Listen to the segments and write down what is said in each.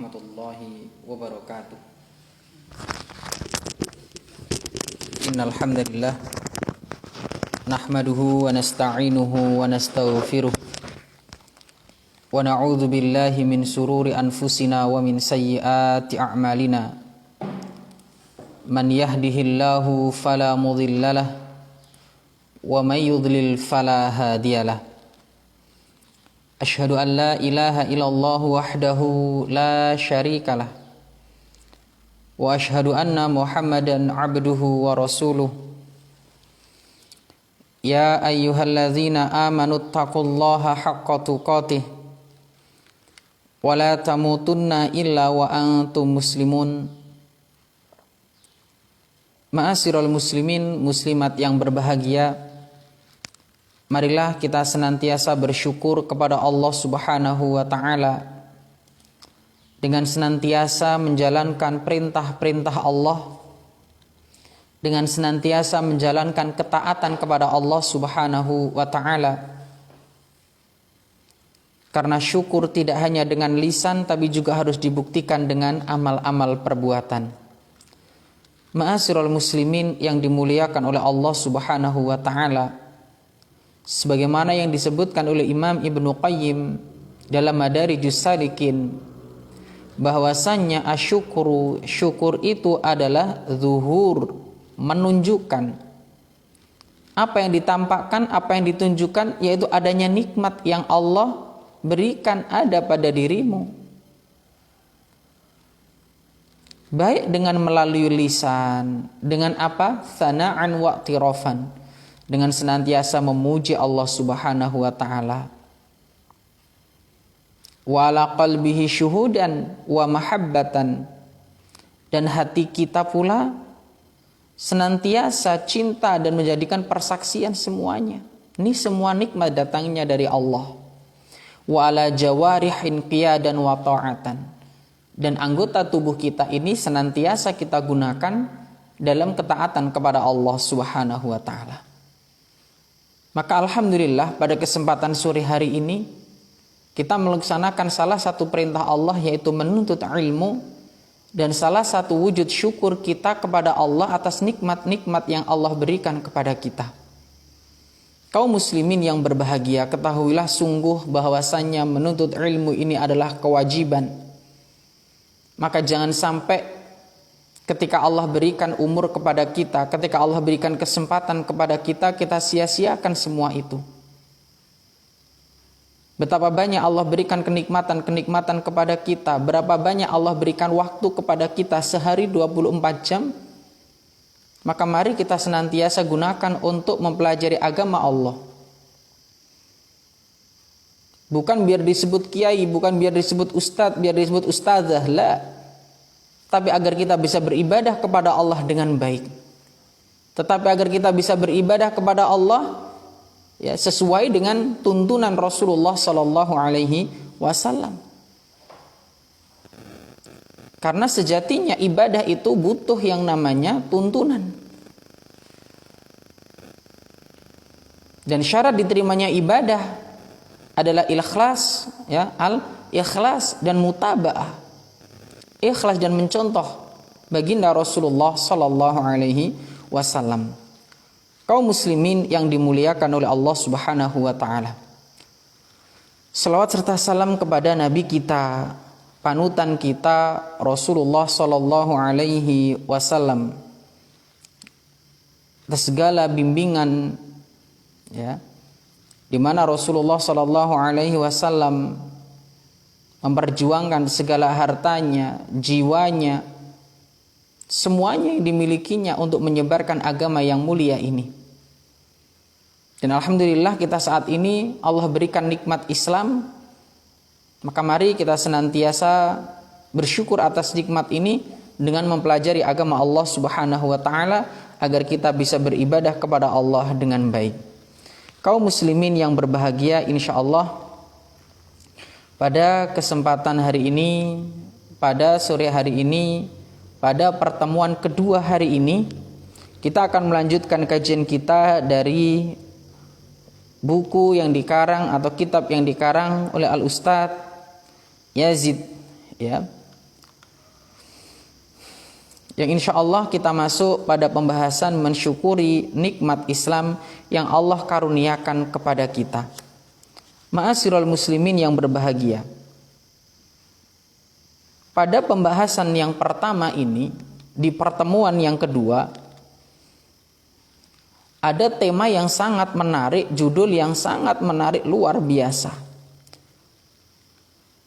warahmatullahi wabarakatuh. Innal hamdalillah nahmaduhu wa nasta'inuhu wa nastaghfiruh wa na'udzu billahi min sururi anfusina wa min sayyiati a'malina. Man yahdihillahu fala mudhillalah wa may yudlil fala hadiyalah. Asyhadu an la ilaha illallah wahdahu la syarikalah wa asyhadu anna Muhammadan abduhu wa rasuluh. Ya ayyuhalladzina amanu taqullaha haqqa tuqatih wa la tamutunna illa wa antum muslimun. Ma'asyiral muslimin muslimat yang berbahagia, marilah kita senantiasa bersyukur kepada Allah Subhanahu wa ta'ala dengan senantiasa menjalankan perintah-perintah Allah, dengan senantiasa menjalankan ketaatan kepada Allah Subhanahu wa ta'ala. Karena syukur tidak hanya dengan lisan, tapi juga harus dibuktikan dengan amal-amal perbuatan. Ma'asyiral muslimin yang dimuliakan oleh Allah Subhanahu wa ta'ala, sebagaimana yang disebutkan oleh Imam Ibnu Qayyim dalam Madarijus Salikin, bahwasannya asyukuru, syukur itu adalah zuhur, menunjukkan. Apa yang ditampakkan, apa yang ditunjukkan, yaitu adanya nikmat yang Allah berikan ada pada dirimu. Baik dengan melalui lisan, dengan apa? Tsana'an wa i'tirafan, dengan senantiasa memuji Allah Subhanahu wa ta'ala. Wa ala qalbihi syuhudan wa mahabbatan, dan hati kita pula senantiasa cinta dan menjadikan persaksian semuanya. Ini semua nikmat datangnya dari Allah. Wa ala jawarihin qiyadan wa ta'atan, dan anggota tubuh kita ini senantiasa kita gunakan dalam ketaatan kepada Allah Subhanahu wa ta'ala. Maka alhamdulillah pada kesempatan sore hari ini kita melaksanakan salah satu perintah Allah, yaitu menuntut ilmu, dan salah satu wujud syukur kita kepada Allah atas nikmat-nikmat yang Allah berikan kepada kita. Kaum muslimin yang berbahagia, ketahuilah sungguh bahwasannya menuntut ilmu ini adalah kewajiban. Maka jangan sampai ketika Allah berikan umur kepada kita, ketika Allah berikan kesempatan kepada kita, kita sia-siakan semua itu. Betapa banyak Allah berikan kenikmatan-kenikmatan kepada kita, berapa banyak Allah berikan waktu kepada kita sehari 24 jam. Maka mari kita senantiasa gunakan untuk mempelajari agama Allah. Bukan biar disebut kiai, bukan biar disebut ustadz, biar disebut ustazah, la. Tapi agar kita bisa beribadah kepada Allah dengan baik. Tetapi agar kita bisa beribadah kepada Allah ya sesuai dengan tuntunan Rasulullah sallallahu alaihi wasallam. Karena sejatinya ibadah itu butuh yang namanya tuntunan. Dan syarat diterimanya ibadah adalah ikhlas, ya, al-ikhlas dan mutaba'ah. Ikhlas dan mencontoh baginda Rasulullah sallallahu alaihi wasallam. Kaum muslimin yang dimuliakan oleh Allah Subhanahu wa taala, selawat serta salam kepada nabi kita, panutan kita Rasulullah sallallahu alaihi wasallam, atas segala bimbingan ya, di mana Rasulullah sallallahu alaihi wasallam memperjuangkan segala hartanya, jiwanya, semuanya yang dimilikinya untuk menyebarkan agama yang mulia ini. Dan alhamdulillah kita saat ini Allah berikan nikmat Islam. Maka mari kita senantiasa bersyukur atas nikmat ini dengan mempelajari agama Allah Subhanahu wa ta'ala, agar kita bisa beribadah kepada Allah dengan baik. Kaum muslimin yang berbahagia, insyaallah pada kesempatan hari ini, pada sore hari ini, pada pertemuan kedua hari ini, kita akan melanjutkan kajian kita dari buku yang dikarang atau kitab yang dikarang oleh Al-Ustadz Yazid ya, yang insya Allah kita masuk pada pembahasan mensyukuri nikmat Islam yang Allah karuniakan kepada kita. Ma'asyiral muslimin yang berbahagia, pada pembahasan yang pertama ini, di pertemuan yang kedua, ada tema yang sangat menarik, judul yang sangat menarik luar biasa,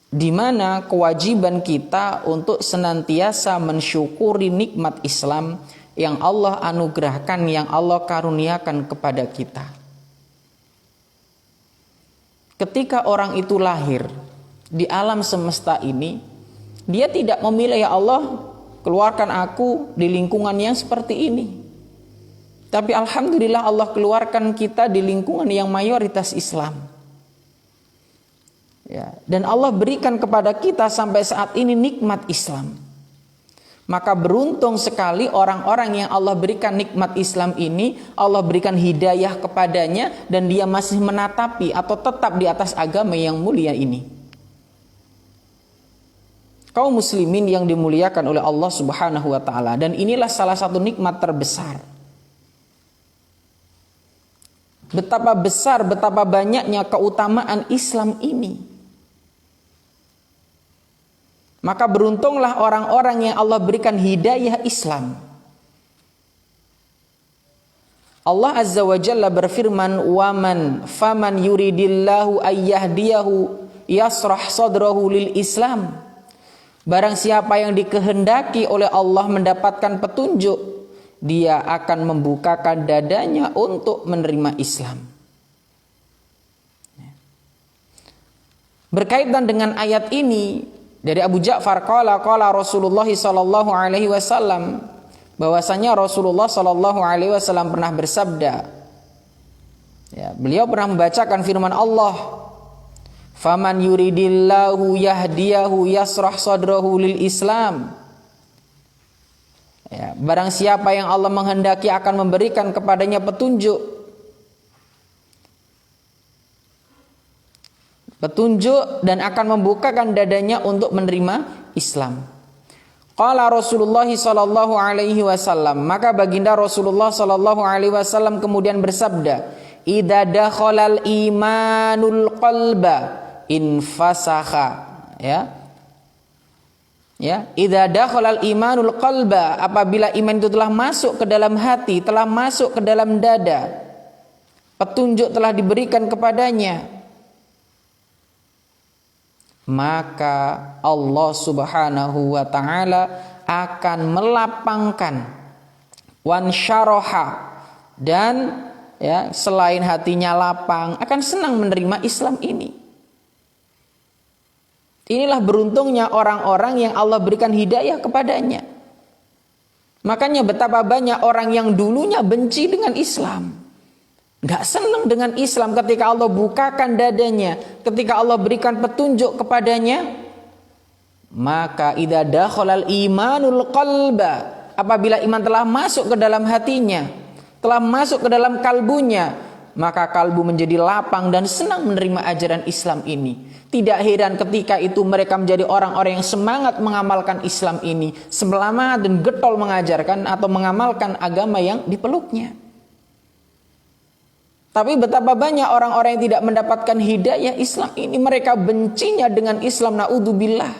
di mana kewajiban kita untuk senantiasa mensyukuri nikmat Islam yang Allah anugerahkan, yang Allah karuniakan kepada kita. Ketika orang itu lahir di alam semesta ini, dia tidak memilih, ya Allah keluarkan aku di lingkungan yang seperti ini. Tapi alhamdulillah Allah keluarkan kita di lingkungan yang mayoritas Islam. Ya, dan Allah berikan kepada kita sampai saat ini nikmat Islam. Maka beruntung sekali orang-orang yang Allah berikan nikmat Islam ini, Allah berikan hidayah kepadanya dan dia masih menatapi atau tetap di atas agama yang mulia ini. Kaum muslimin yang dimuliakan oleh Allah Subhanahu wa taala, dan inilah salah satu nikmat terbesar. Betapa besar, betapa banyaknya keutamaan Islam ini. Maka beruntunglah orang-orang yang Allah berikan hidayah Islam. Allah Azza wa Jalla berfirman, "Waman faman yuridillahu ayyahdiyahu yasrah sadrahu lil Islam." Barang siapa yang dikehendaki oleh Allah mendapatkan petunjuk, dia akan membukakan dadanya untuk menerima Islam. Berkaitan dengan ayat ini, dari Abu Ja'far qala Rasulullah sallallahu alaihi wasallam, bahwasanya Rasulullah sallallahu alaihi wasallam pernah bersabda, ya, beliau pernah membacakan firman Allah, "Faman yuridillahu yahdiyahu yasrah sadrahu lil Islam." Ya, barang siapa yang Allah menghendaki akan memberikan kepadanya petunjuk dan akan membukakan dadanya untuk menerima Islam. Qala Rasulullah sallallahu alaihi wasallam, maka baginda Rasulullah sallallahu alaihi wasallam kemudian bersabda, "Idza dakhalal imanul qalba infasakha." Ya, idza dakhalal imanul qalba, apabila iman itu telah masuk ke dalam hati, telah masuk ke dalam dada, petunjuk telah diberikan kepadanya, maka Allah Subhanahu wa taala akan melapangkan wansyaraha, dan ya, selain hatinya lapang, akan senang menerima Islam ini. Inilah beruntungnya orang-orang yang Allah berikan hidayah kepadanya. Makanya betapa banyak orang yang dulunya benci dengan Islam, nggak senang dengan Islam, ketika Allah bukakan dadanya, ketika Allah berikan petunjuk kepadanya, maka idza dakhalal imanul qalba, apabila iman telah masuk ke dalam hatinya, telah masuk ke dalam kalbunya, maka kalbu menjadi lapang dan senang menerima ajaran Islam ini. Tidak heran ketika itu mereka menjadi orang-orang yang semangat mengamalkan Islam ini, semangat dan getol mengajarkan atau mengamalkan agama yang dipeluknya. Tapi betapa banyak orang-orang yang tidak mendapatkan hidayah Islam ini, mereka bencinya dengan Islam, naudzubillah.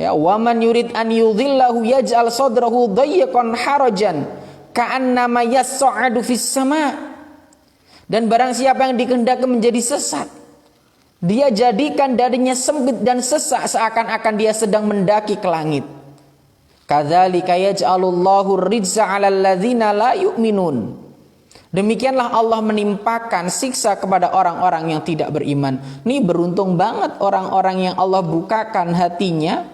Ya, waman yurid an yudhillahu yaj'al sadrahu dayyqan harajan ka'annama yas'adu fis sama'. Dan barang siapa yang dikehendaki menjadi sesat, dia jadikan dadanya sempit dan sesak, seakan-akan dia sedang mendaki ke langit. Kadzalika yaj'alullahu rijza 'alal ladzina la yu'minun. Demikianlah Allah menimpakan siksa kepada orang-orang yang tidak beriman. Ini beruntung banget orang-orang yang Allah bukakan hatinya,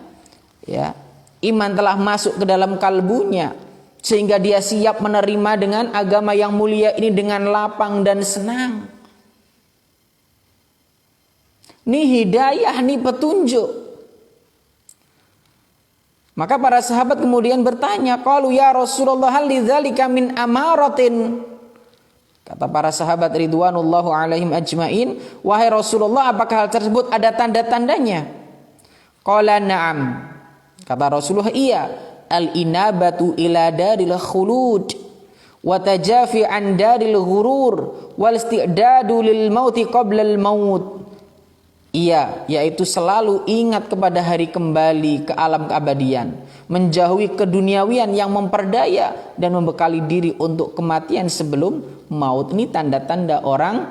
ya, iman telah masuk ke dalam kalbunya, sehingga dia siap menerima dengan agama yang mulia ini dengan lapang dan senang. Ini hidayah, ini petunjuk. Maka para sahabat kemudian bertanya, qalu ya Rasulullah hal lidzalika min amaratin. Kata para sahabat ridwanullahu alaihim ajmain, wahai Rasulullah, apakah hal tersebut ada tanda-tandanya? Qala na'am. Kata Rasulullah, iya. al-inabatu ila daril khulud wa tajafi an daril ghurur wal isti'dadu lil mauti qabla al maut. Iya, yaitu selalu ingat kepada hari kembali ke alam keabadian, menjauhi keduniawian yang memperdaya dan membekali diri untuk kematian sebelum maut. Ini tanda-tanda orang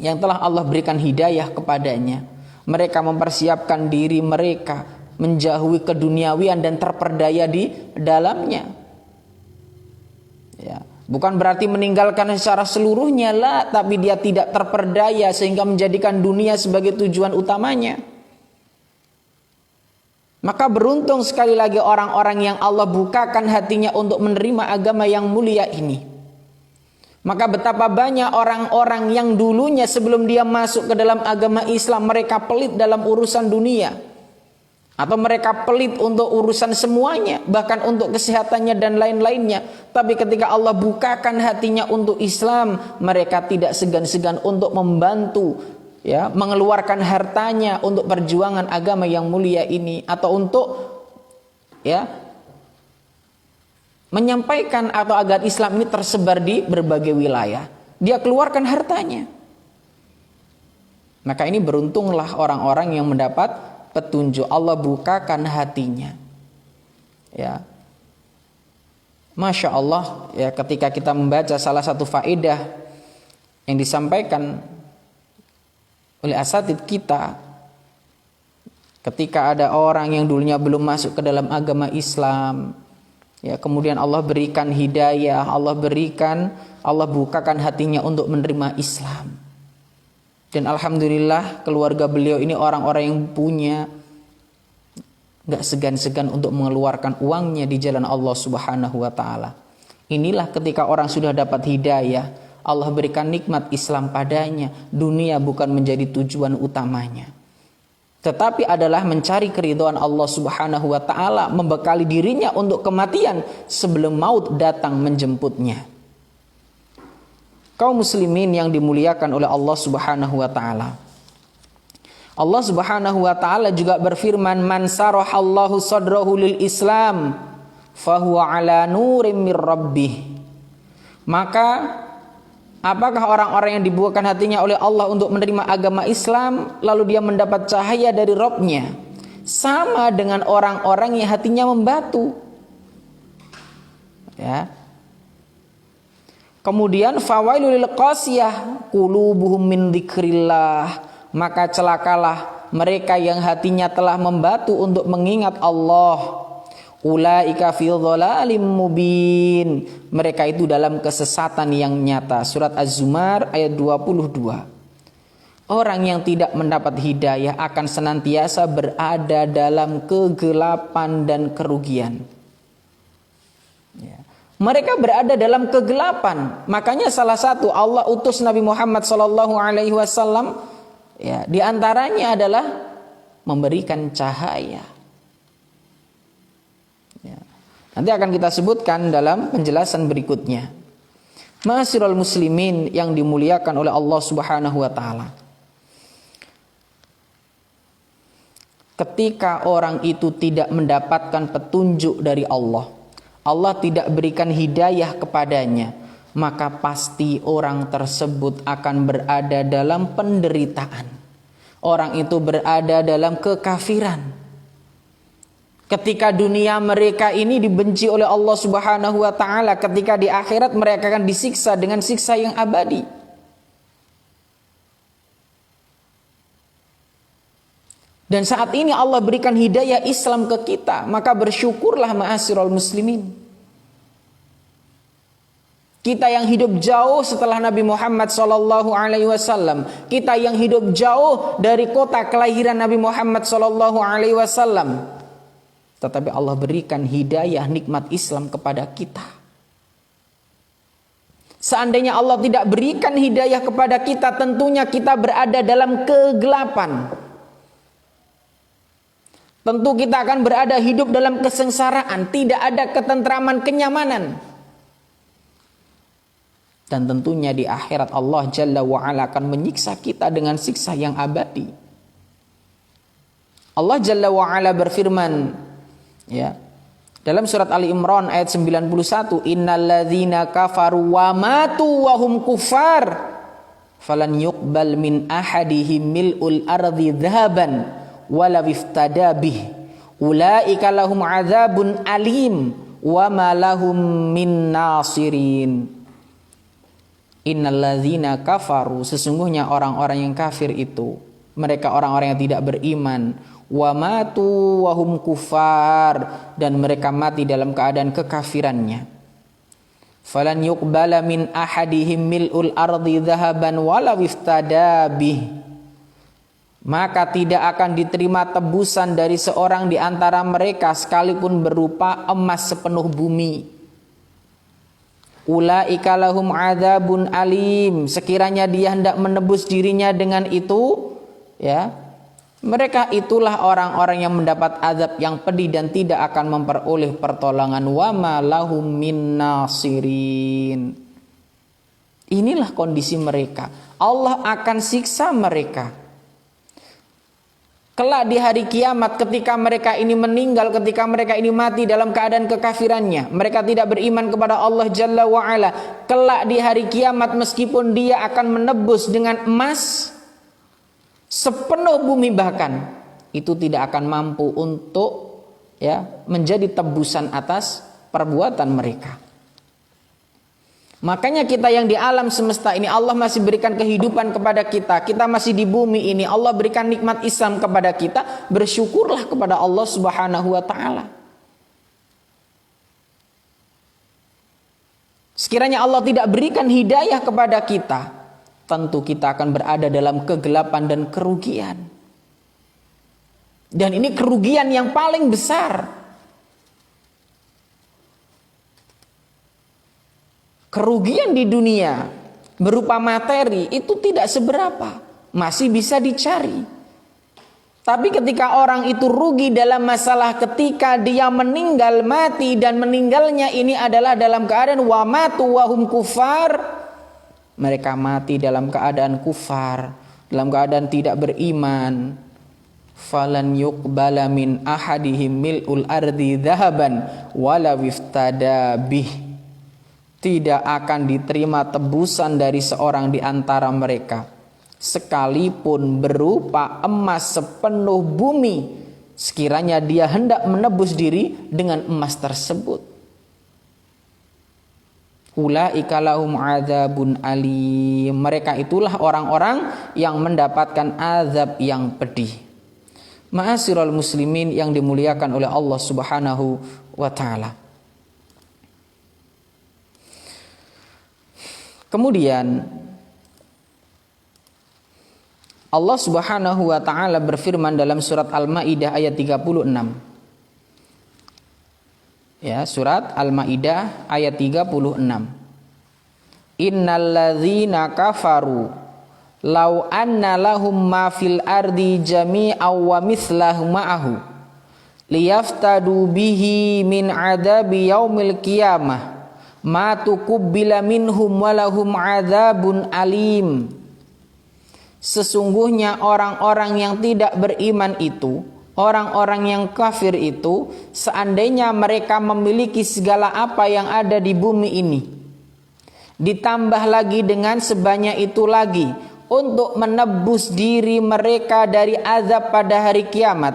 yang telah Allah berikan hidayah kepadanya. Mereka mempersiapkan diri mereka menjauhi keduniawian dan terperdaya di dalamnya. Ya, bukan berarti meninggalkan secara seluruhnya lah, tapi dia tidak terperdaya sehingga menjadikan dunia sebagai tujuan utamanya. Maka beruntung sekali lagi orang-orang yang Allah bukakan hatinya untuk menerima agama yang mulia ini. Maka betapa banyak orang-orang yang dulunya sebelum dia masuk ke dalam agama Islam mereka pelit dalam urusan dunia, atau mereka pelit untuk urusan semuanya, bahkan untuk kesehatannya dan lain-lainnya. Tapi ketika Allah bukakan hatinya untuk Islam, mereka tidak segan-segan untuk membantu, ya, mengeluarkan hartanya untuk perjuangan agama yang mulia ini, atau untuk, ya, menyampaikan atau agar Islam ini tersebar di berbagai wilayah. Dia keluarkan hartanya. Maka ini beruntunglah orang-orang yang mendapat petunjuk. Allah bukakan hatinya. Ya, Masya Allah, ya, ketika kita membaca salah satu faedah yang disampaikan oleh asatidz kita, ketika ada orang yang dulunya belum masuk ke dalam agama Islam, ya, kemudian Allah berikan hidayah, Allah bukakan hatinya untuk menerima Islam. Dan alhamdulillah keluarga beliau ini orang-orang yang punya, gak segan-segan untuk mengeluarkan uangnya di jalan Allah Subhanahu wa ta'ala. Inilah ketika orang sudah dapat hidayah, Allah berikan nikmat Islam padanya. Dunia bukan menjadi tujuan utamanya, tetapi adalah mencari keridhaan Allah Subhanahu wa ta'ala, membekali dirinya untuk kematian sebelum maut datang menjemputnya. Kaum muslimin yang dimuliakan oleh Allah Subhanahu wa ta'ala, Allah Subhanahu wa ta'ala juga berfirman, man sarahallahu sadrahu lil Islam fahuwa ala nurim mir rabbih. Maka apakah orang-orang yang dibukakan hatinya oleh Allah untuk menerima agama Islam lalu dia mendapat cahaya dari Rabb-nya, sama dengan orang-orang yang hatinya membatu. Ya. Kemudian fawailul lil qasiyah qulubuhum min dzikrillah, maka celakalah mereka yang hatinya telah membatu untuk mengingat Allah. Ulaika fi dhalalim mubin, mereka itu dalam kesesatan yang nyata. Surat Az-Zumar ayat 22. Orang yang tidak mendapat hidayah akan senantiasa berada dalam kegelapan dan kerugian. Ya. Mereka berada dalam kegelapan. Makanya salah satu Allah utus Nabi Muhammad SAW, ya, di antaranya adalah memberikan cahaya. Ya. Nanti akan kita sebutkan dalam penjelasan berikutnya. Ma'asyiral muslimin yang dimuliakan oleh Allah Subhanahu wa ta'ala. Ketika orang itu tidak mendapatkan petunjuk dari Allah, Allah tidak berikan hidayah kepadanya, maka pasti orang tersebut akan berada dalam penderitaan. Orang itu berada dalam kekafiran. Ketika dunia mereka ini dibenci oleh Allah Subhanahu wa ta'ala, ketika di akhirat mereka akan disiksa dengan siksa yang abadi. Dan saat ini Allah berikan hidayah Islam ke kita, maka bersyukurlah ma'asyiral muslimin. Kita yang hidup jauh setelah Nabi Muhammad SAW, kita yang hidup jauh dari kota kelahiran Nabi Muhammad SAW, tetapi Allah berikan hidayah nikmat Islam kepada kita. Seandainya Allah tidak berikan hidayah kepada kita, tentunya kita berada dalam kegelapan. Tentu kita akan berada hidup dalam kesengsaraan, tidak ada ketentraman, kenyamanan. Dan tentunya di akhirat Allah Jalla wa'ala akan menyiksa kita dengan siksa yang abadi. Allah Jalla wa'ala berfirman, ya, Dalam surat Ali Imran ayat 91, innalladzina kafaru wa matu wa hum kuffar falan yuqbal min ahadihim mil'ul ardi dhahaban wala iftada bih ulaika lahum adzabun alim wa ma lahum min nasirin. Innalladzina kafaru, sesungguhnya orang-orang yang kafir itu, mereka orang-orang yang tidak beriman, wa matu wa hum kufar, dan mereka mati dalam keadaan kekafirannya. Falan yuqbala min ahadihim mil'ul ardi dhahaban walaw iftada bih, maka tidak akan diterima tebusan dari seorang di antara mereka sekalipun berupa emas sepenuh bumi. Ulaika lahum adzabun alim, sekiranya dia hendak menebus dirinya dengan itu, ya, mereka itulah orang-orang yang mendapat azab yang pedih dan tidak akan memperoleh pertolongan. Wa ma lahum min nasirin. Inilah kondisi mereka. Allah akan siksa mereka kelak di hari kiamat, ketika mereka ini meninggal, ketika mereka ini mati dalam keadaan kekafirannya, mereka tidak beriman kepada Allah Jalla wa'ala. Kelak di hari kiamat, meskipun dia akan menebus dengan emas sepenuh bumi bahkan, itu tidak akan mampu untuk, ya, menjadi tebusan atas perbuatan mereka. Makanya kita yang di alam semesta ini, Allah masih berikan kehidupan kepada kita. Kita masih di bumi ini, Allah berikan nikmat Islam kepada kita. Bersyukurlah kepada Allah Subhanahu wa ta'ala. Sekiranya Allah tidak berikan hidayah kepada kita, tentu kita akan berada dalam kegelapan dan kerugian. Dan ini kerugian yang paling besar. Kerugian di dunia berupa materi itu tidak seberapa, masih bisa dicari. Tapi ketika orang itu rugi dalam masalah ketika dia meninggal, mati, dan meninggalnya ini adalah dalam keadaan wa matu wa hum kufar, mereka mati dalam keadaan kufar, dalam keadaan tidak beriman. Falan yuqbala min ahadihim mil'ul ardi dhahaban walaw iftada bih, tidak akan diterima tebusan dari seorang di antara mereka sekalipun berupa emas sepenuh bumi, sekiranya dia hendak menebus diri dengan emas tersebut. Ulaika lahum adzabun alim, mereka itulah orang-orang yang mendapatkan azab yang pedih. Ma'asyiral muslimin yang dimuliakan oleh Allah Subhanahu wa ta'ala. Kemudian Allah Subhanahu wa ta'ala berfirman dalam surat Al-Maidah ayat 36. Ya, surat Al-Maidah ayat 36. Innalladzina kafaru law anna lahum ma fil ardi jami'aw wa mithlahu ma'ahu liyaftadu bihi min adabi yaumil qiyamah ma tukubbila minhum walahum adzabun alim. Sesungguhnya orang-orang yang tidak beriman itu, orang-orang yang kafir itu, seandainya mereka memiliki segala apa yang ada di bumi ini, ditambah lagi dengan sebanyak itu lagi untuk menebus diri mereka dari azab pada hari kiamat,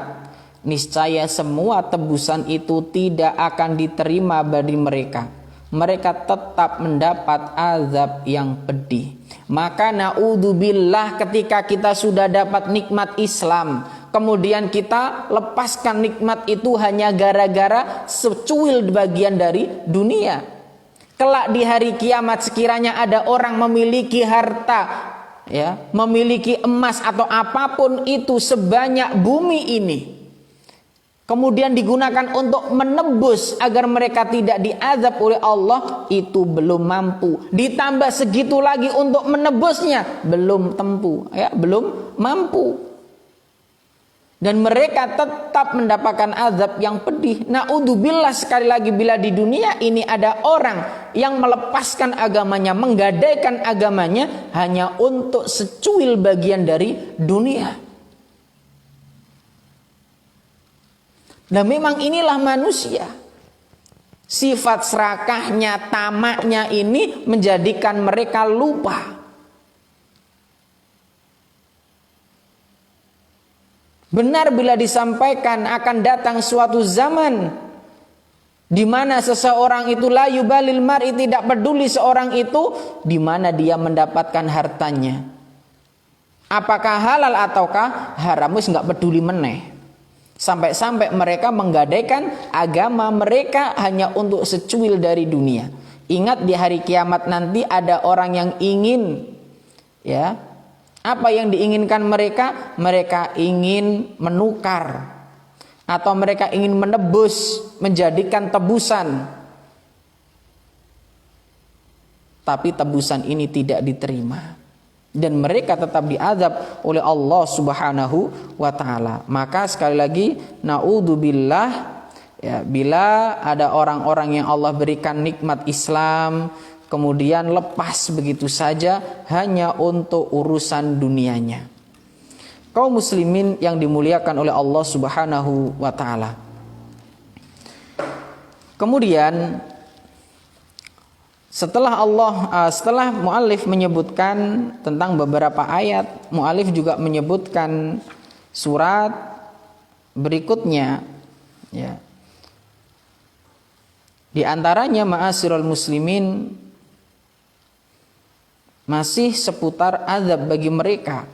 niscaya semua tebusan itu tidak akan diterima bagi mereka. Mereka tetap mendapat azab yang pedih. Maka naudzubillah, ketika kita sudah dapat nikmat Islam, kemudian kita lepaskan nikmat itu hanya gara-gara secuil bagian dari dunia. Kelak di hari kiamat, sekiranya ada orang memiliki harta, ya, memiliki emas atau apapun itu sebanyak bumi ini, kemudian digunakan untuk menebus agar mereka tidak diazab oleh Allah, itu belum mampu. Ditambah segitu lagi untuk menebusnya, belum belum mampu. Dan mereka tetap mendapatkan azab yang pedih. Naudzubillah, sekali lagi, bila di dunia ini ada orang yang melepaskan agamanya, menggadaikan agamanya hanya untuk secuil bagian dari dunia. Dan memang inilah manusia. Sifat serakahnya, tamaknya ini menjadikan mereka lupa. Benar bila disampaikan akan datang suatu zaman di mana seseorang itu la yubalil mar'i, tidak peduli seorang itu di mana dia mendapatkan hartanya. Apakah halal ataukah haram, wis enggak peduli meneh. Sampai-sampai mereka menggadaikan agama mereka hanya untuk secuil dari dunia. Ingat di hari kiamat nanti ada orang yang ingin, ya, apa yang diinginkan mereka? Mereka ingin menukar atau mereka ingin menebus, menjadikan tebusan. Tapi tebusan ini tidak diterima. Dan mereka tetap diazab oleh Allah Subhanahu wa taala. Maka sekali lagi naudzubillah, ya, bila ada orang-orang yang Allah berikan nikmat Islam kemudian lepas begitu saja hanya untuk urusan dunianya. Kaum muslimin yang dimuliakan oleh Allah Subhanahu wa taala. Kemudian setelah muallif menyebutkan tentang beberapa ayat, muallif juga menyebutkan surat berikutnya, ya. Di antaranya ma'asyiral muslimin masih seputar azab bagi mereka,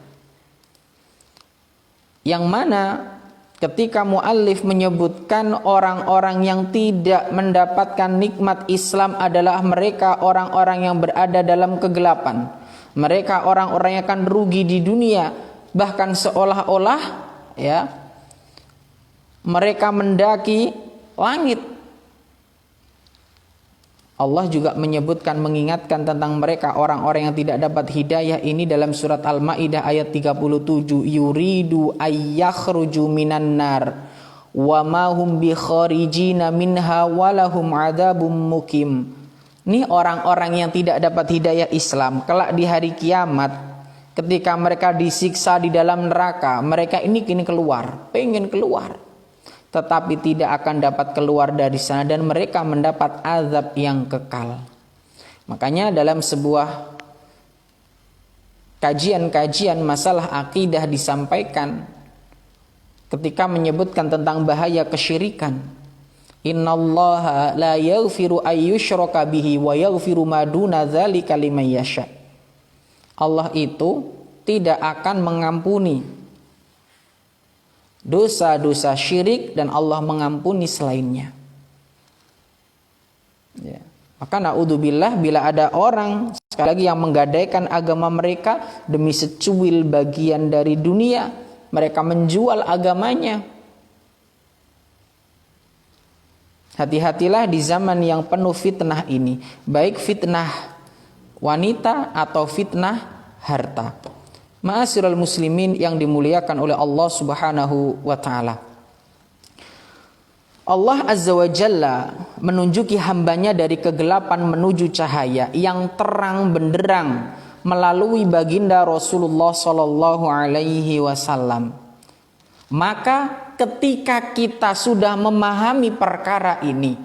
yang mana ketika muallif menyebutkan orang-orang yang tidak mendapatkan nikmat Islam adalah mereka orang-orang yang berada dalam kegelapan. Mereka orang-orang yang akan rugi di dunia, bahkan seolah-olah, ya, mereka mendaki langit. Allah juga menyebutkan, mengingatkan tentang mereka orang-orang yang tidak dapat hidayah ini dalam surat Al-Maidah ayat 37, yuridu ayyakhruju minan nar wa ma hum bikharijina minha walahum adzabum mukim. Ini orang-orang yang tidak dapat hidayah Islam kelak di hari kiamat, ketika mereka disiksa di dalam neraka, mereka ini kini keluar, pengen keluar, tetapi tidak akan dapat keluar dari sana dan mereka mendapat azab yang kekal. Makanya dalam sebuah kajian-kajian masalah akidah disampaikan ketika menyebutkan tentang bahaya kesyirikan. Innallaha la yaghfiru ayyushraka bihi wa yaghfiru ma duna dzalika liman yasha. Allah itu tidak akan mengampuni dosa-dosa syirik dan Allah mengampuni selainnya. Ya. Maka naudzubillah bila ada orang sekali lagi yang menggadaikan agama mereka demi secuil bagian dari dunia, mereka menjual agamanya. Hati-hatilah di zaman yang penuh fitnah ini, baik fitnah wanita atau fitnah harta. Ma'asyiral muslimin yang dimuliakan oleh Allah Subhanahu wa taala. Allah Azza wa Jalla menunjuki hambanya dari kegelapan menuju cahaya yang terang benderang melalui baginda Rasulullah sallallahu alaihi wasallam. Maka ketika kita sudah memahami perkara ini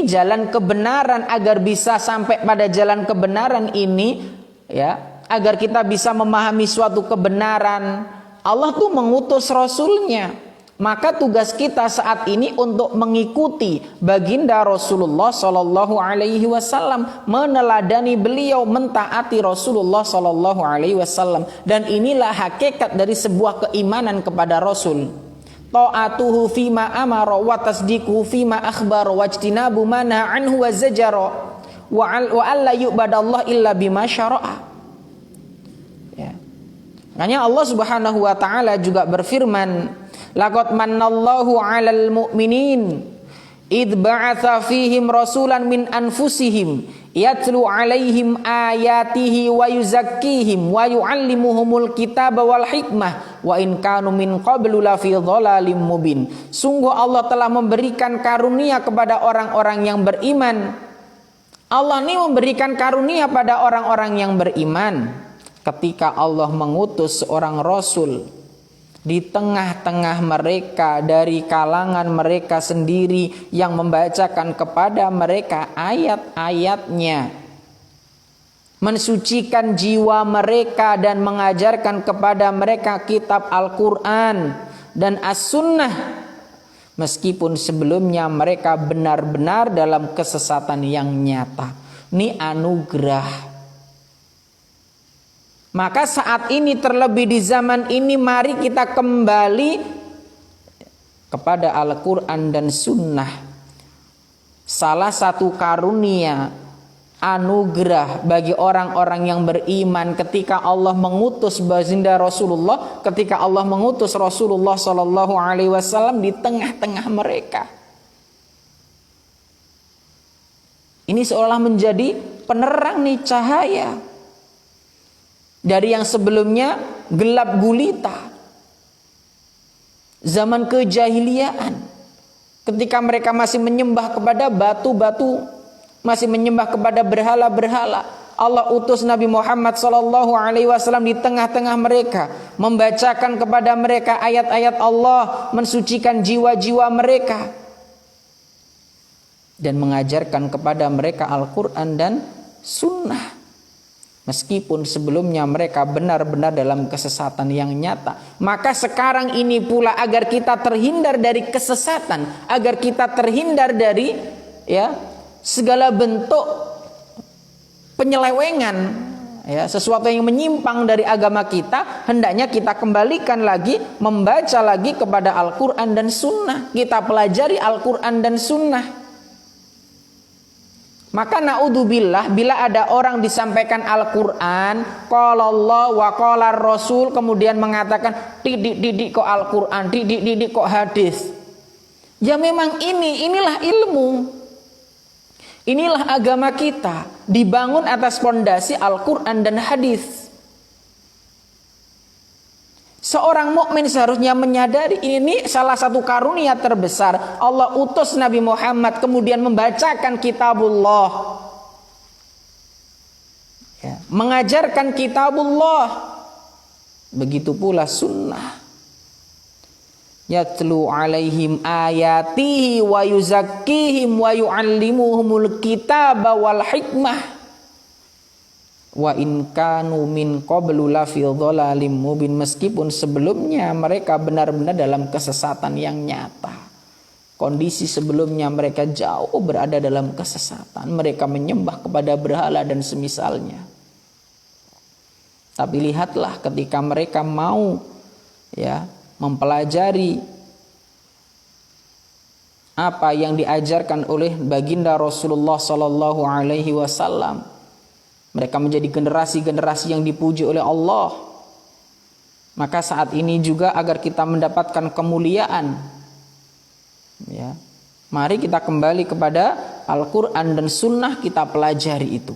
jalan kebenaran, agar bisa sampai pada jalan kebenaran ini, ya, agar kita bisa memahami suatu kebenaran, Allah tuh mengutus Rasulnya. Maka tugas kita saat ini untuk mengikuti baginda Rasulullah Sallallahu Alaihi Wasallam, meneladani beliau, mentaati Rasulullah Sallallahu Alaihi Wasallam. Dan inilah hakikat dari sebuah keimanan kepada Rasul. Ta'atuhu fima amara wa tasdiquhu fima akhbara wajtinabu mana anhu wa zajara wa alla yu'badallah illa bima syara'a. Makanya Allah Subhanahu wa taala juga berfirman, laqad mannallahu 'alal mu'minin id ba'atsa fihim rasulan min anfusihim yatlu 'alaihim ayatihi wa yuzakkihim wa yu'allimuhumul kitaba wal hikmah wa in kanu min qablu lafi dhalalim mubin. Sungguh Allah telah memberikan karunia kepada orang-orang yang beriman. Allah ini memberikan karunia pada orang-orang yang beriman ketika Allah mengutus seorang rasul di tengah-tengah mereka, dari kalangan mereka sendiri yang membacakan kepada mereka ayat-ayatnya, mensucikan jiwa mereka dan mengajarkan kepada mereka kitab Al-Quran dan As-Sunnah, meskipun sebelumnya mereka benar-benar dalam kesesatan yang nyata. Ini anugerah. Maka saat ini, terlebih di zaman ini, mari kita kembali kepada Al-Quran dan Sunnah. Salah satu karunia, anugerah bagi orang-orang yang beriman ketika Allah mengutus baginda Rasulullah, ketika Allah mengutus Rasulullah Sallallahu Alaihi Wasallam di tengah-tengah mereka. Ini seolah menjadi penerang nih, cahaya. Dari yang sebelumnya gelap gulita, zaman kejahiliaan, ketika mereka masih menyembah kepada batu-batu, masih menyembah kepada berhala-berhala, Allah utus Nabi Muhammad SAW di tengah-tengah mereka, membacakan kepada mereka ayat-ayat Allah, mensucikan jiwa-jiwa mereka, dan mengajarkan kepada mereka Al-Quran dan Sunnah. Meskipun sebelumnya mereka benar-benar dalam kesesatan yang nyata. Maka sekarang ini pula, agar kita terhindar dari kesesatan, agar kita terhindar dari segala bentuk penyelewengan, sesuatu yang menyimpang dari agama kita, hendaknya kita kembalikan lagi, membaca lagi kepada Al-Quran dan Sunnah. Kita pelajari Al-Quran dan Sunnah. Maka naudzubillah, bila ada orang disampaikan Al-Quran, qala Allah wa qala Rasul, kemudian mengatakan didik kok Al-Quran, didik kok hadis. Ya memang inilah ilmu. Inilah agama kita, dibangun atas fondasi Al-Quran dan hadis. Seorang mukmin seharusnya menyadari ini salah satu karunia terbesar. Allah utus Nabi Muhammad kemudian membacakan kitabullah, mengajarkan kitabullah. Begitu pula sunnah. Yatlu alaihim ayatihi wa yuzakkihim wa yu'allimuhumul kitaba wal hikmah. Wa in kanu min qablu lafi dhalalim mubin, meskipun sebelumnya mereka benar-benar dalam kesesatan yang nyata. Kondisi sebelumnya mereka jauh berada dalam kesesatan, mereka menyembah kepada berhala dan semisalnya. Tapi lihatlah ketika mereka mau mempelajari apa yang diajarkan oleh baginda Rasulullah sallallahu alaihi wasallam, mereka menjadi generasi-generasi yang dipuji oleh Allah. Maka saat ini juga agar kita mendapatkan kemuliaan, mari kita kembali kepada Al-Quran dan Sunnah, kita pelajari itu.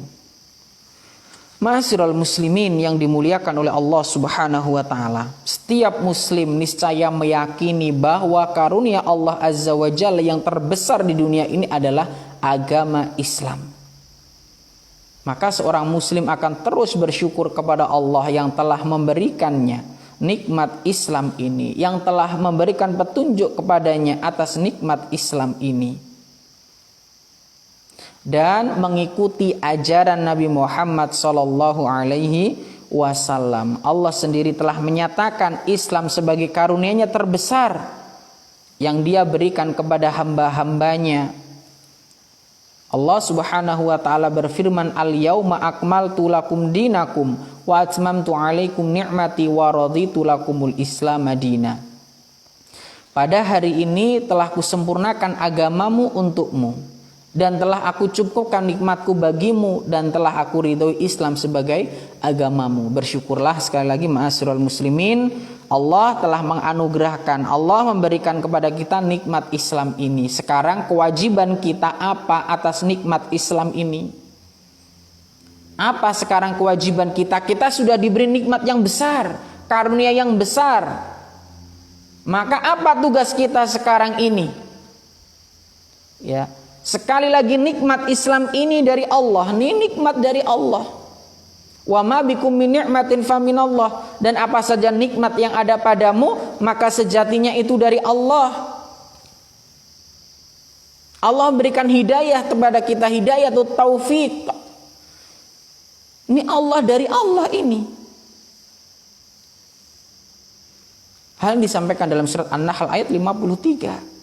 Ma'asyiral muslimin yang dimuliakan oleh Allah Subhanahu wa taala. Setiap muslim niscaya meyakini bahwa karunia Allah Azza wa Jalla yang terbesar di dunia ini adalah agama Islam. Maka seorang muslim akan terus bersyukur kepada Allah yang telah memberikannya nikmat Islam ini, yang telah memberikan petunjuk kepadanya atas nikmat Islam ini, dan mengikuti ajaran Nabi Muhammad sallallahu alaihi wasallam. Allah sendiri telah menyatakan Islam sebagai karunia-Nya terbesar yang Dia berikan kepada hamba-hambanya. Allah Subhanahu wa taala berfirman, "Al-yauma akmaltu lakum dinakum wa atmamtu 'alaikum ni'mati wa raditu lakumul Islam madina." Pada hari ini telah kusempurnakan agamamu untukmu, dan telah aku cukupkan nikmatku bagimu, dan telah aku ridhoi Islam sebagai agamamu. Bersyukurlah sekali lagi ma'asyiral muslimin, Allah telah menganugerahkan, Allah memberikan kepada kita nikmat Islam ini. Sekarang kewajiban kita apa atas nikmat Islam ini? Apa sekarang kewajiban kita? Kita sudah diberi nikmat yang besar, karunia yang besar. Maka apa tugas kita sekarang ini? Sekali lagi nikmat Islam ini dari Allah, ini nikmat dari Allah. Wa ma bikum min ni'matin faminallah, dan apa saja nikmat yang ada padamu maka sejatinya itu dari Allah. Allah berikan hidayah kepada kita, hidayah atau taufik. Ini Allah, dari Allah ini. Hal yang disampaikan dalam surat An-Nahl ayat 53.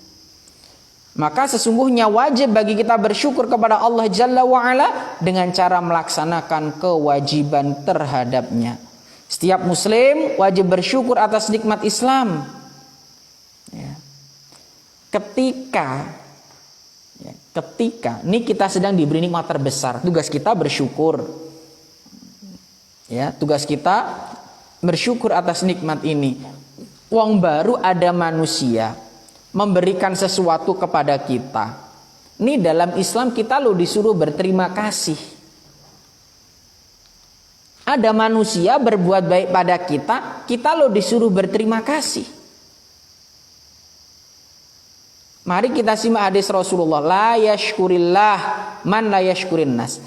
Maka sesungguhnya wajib bagi kita bersyukur kepada Allah Jalla wa'ala dengan cara melaksanakan kewajiban terhadapnya. Setiap muslim wajib bersyukur atas nikmat Islam. Ya. Ketika ini kita sedang diberi nikmat terbesar, tugas kita bersyukur. Ya, tugas kita bersyukur atas nikmat ini. Wong baru ada manusia memberikan sesuatu kepada kita. Ini dalam Islam kita lo disuruh berterima kasih. Ada manusia berbuat baik pada kita lo disuruh berterima kasih. Mari kita simak hadis Rasulullah, la yashkurillah man la yashkurin nas.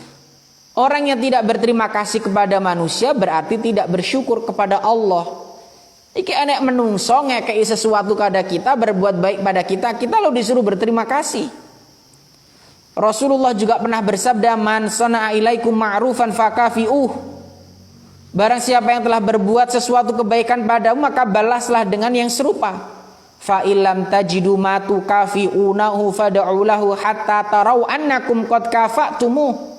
Orang yang tidak berterima kasih kepada manusia berarti tidak bersyukur kepada Allah. Iki enek menungso ngekei sesuatu kepada kita, berbuat baik pada kita lo disuruh berterima kasih. Rasulullah juga pernah bersabda, man sana'a ilaikum ma'rufan fakafi'uh. Barang siapa yang telah berbuat sesuatu kebaikan padamu maka balaslah dengan yang serupa. Fa illam tajidu ma tukafi'unahu fad'u lahu hatta tarau annakum qad kafa'tumuh.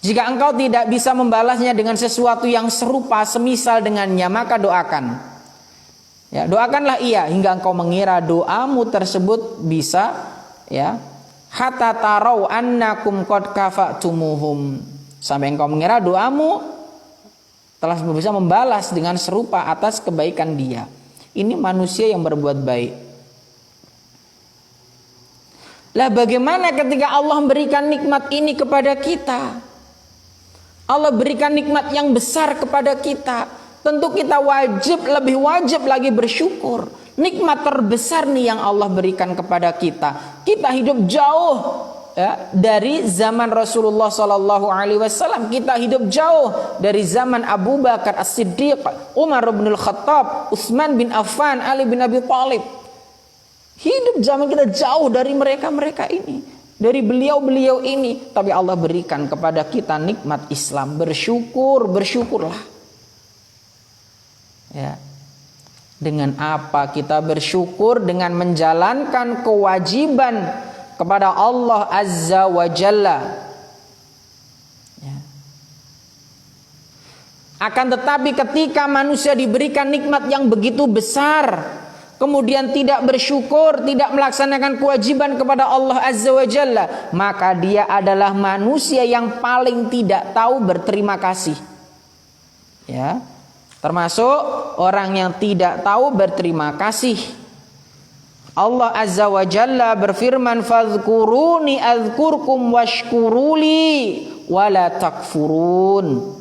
Jika engkau tidak bisa membalasnya dengan sesuatu yang serupa semisal dengannya, maka doakan. Ya, doakanlah ia hingga engkau mengira doamu tersebut bisa, ya, hatta tarau annakum qad kafa'tumuhum. Sampai engkau mengira doamu telah bisa membalas dengan serupa atas kebaikan dia. Ini manusia yang berbuat baik. Lah bagaimana ketika Allah memberikan nikmat ini kepada kita? Allah berikan nikmat yang besar kepada kita. Tentu kita lebih wajib lagi bersyukur. Nikmat terbesar nih yang Allah berikan kepada kita. Kita hidup jauh, ya, dari zaman Rasulullah SAW. Kita hidup jauh dari zaman Abu Bakar As-Siddiq, Umar bin Al-Khattab, Utsman bin Affan, Ali bin Abi Thalib. Hidup zaman kita jauh dari mereka ini, dari beliau-beliau ini. Tapi Allah berikan kepada kita nikmat Islam. Bersyukurlah. Ya. Dengan apa kita bersyukur? Dengan menjalankan kewajiban kepada Allah Azza wa Jalla. Ya. Akan tetapi ketika manusia diberikan nikmat yang begitu besar, kemudian tidak bersyukur, tidak melaksanakan kewajiban kepada Allah Azza wa Jalla, maka dia adalah manusia yang paling tidak tahu berterima kasih. Ya, termasuk orang yang tidak tahu berterima kasih. Allah Azza wa Jalla berfirman, fadhkuruni adzkurkum washkuruli wala takfurun.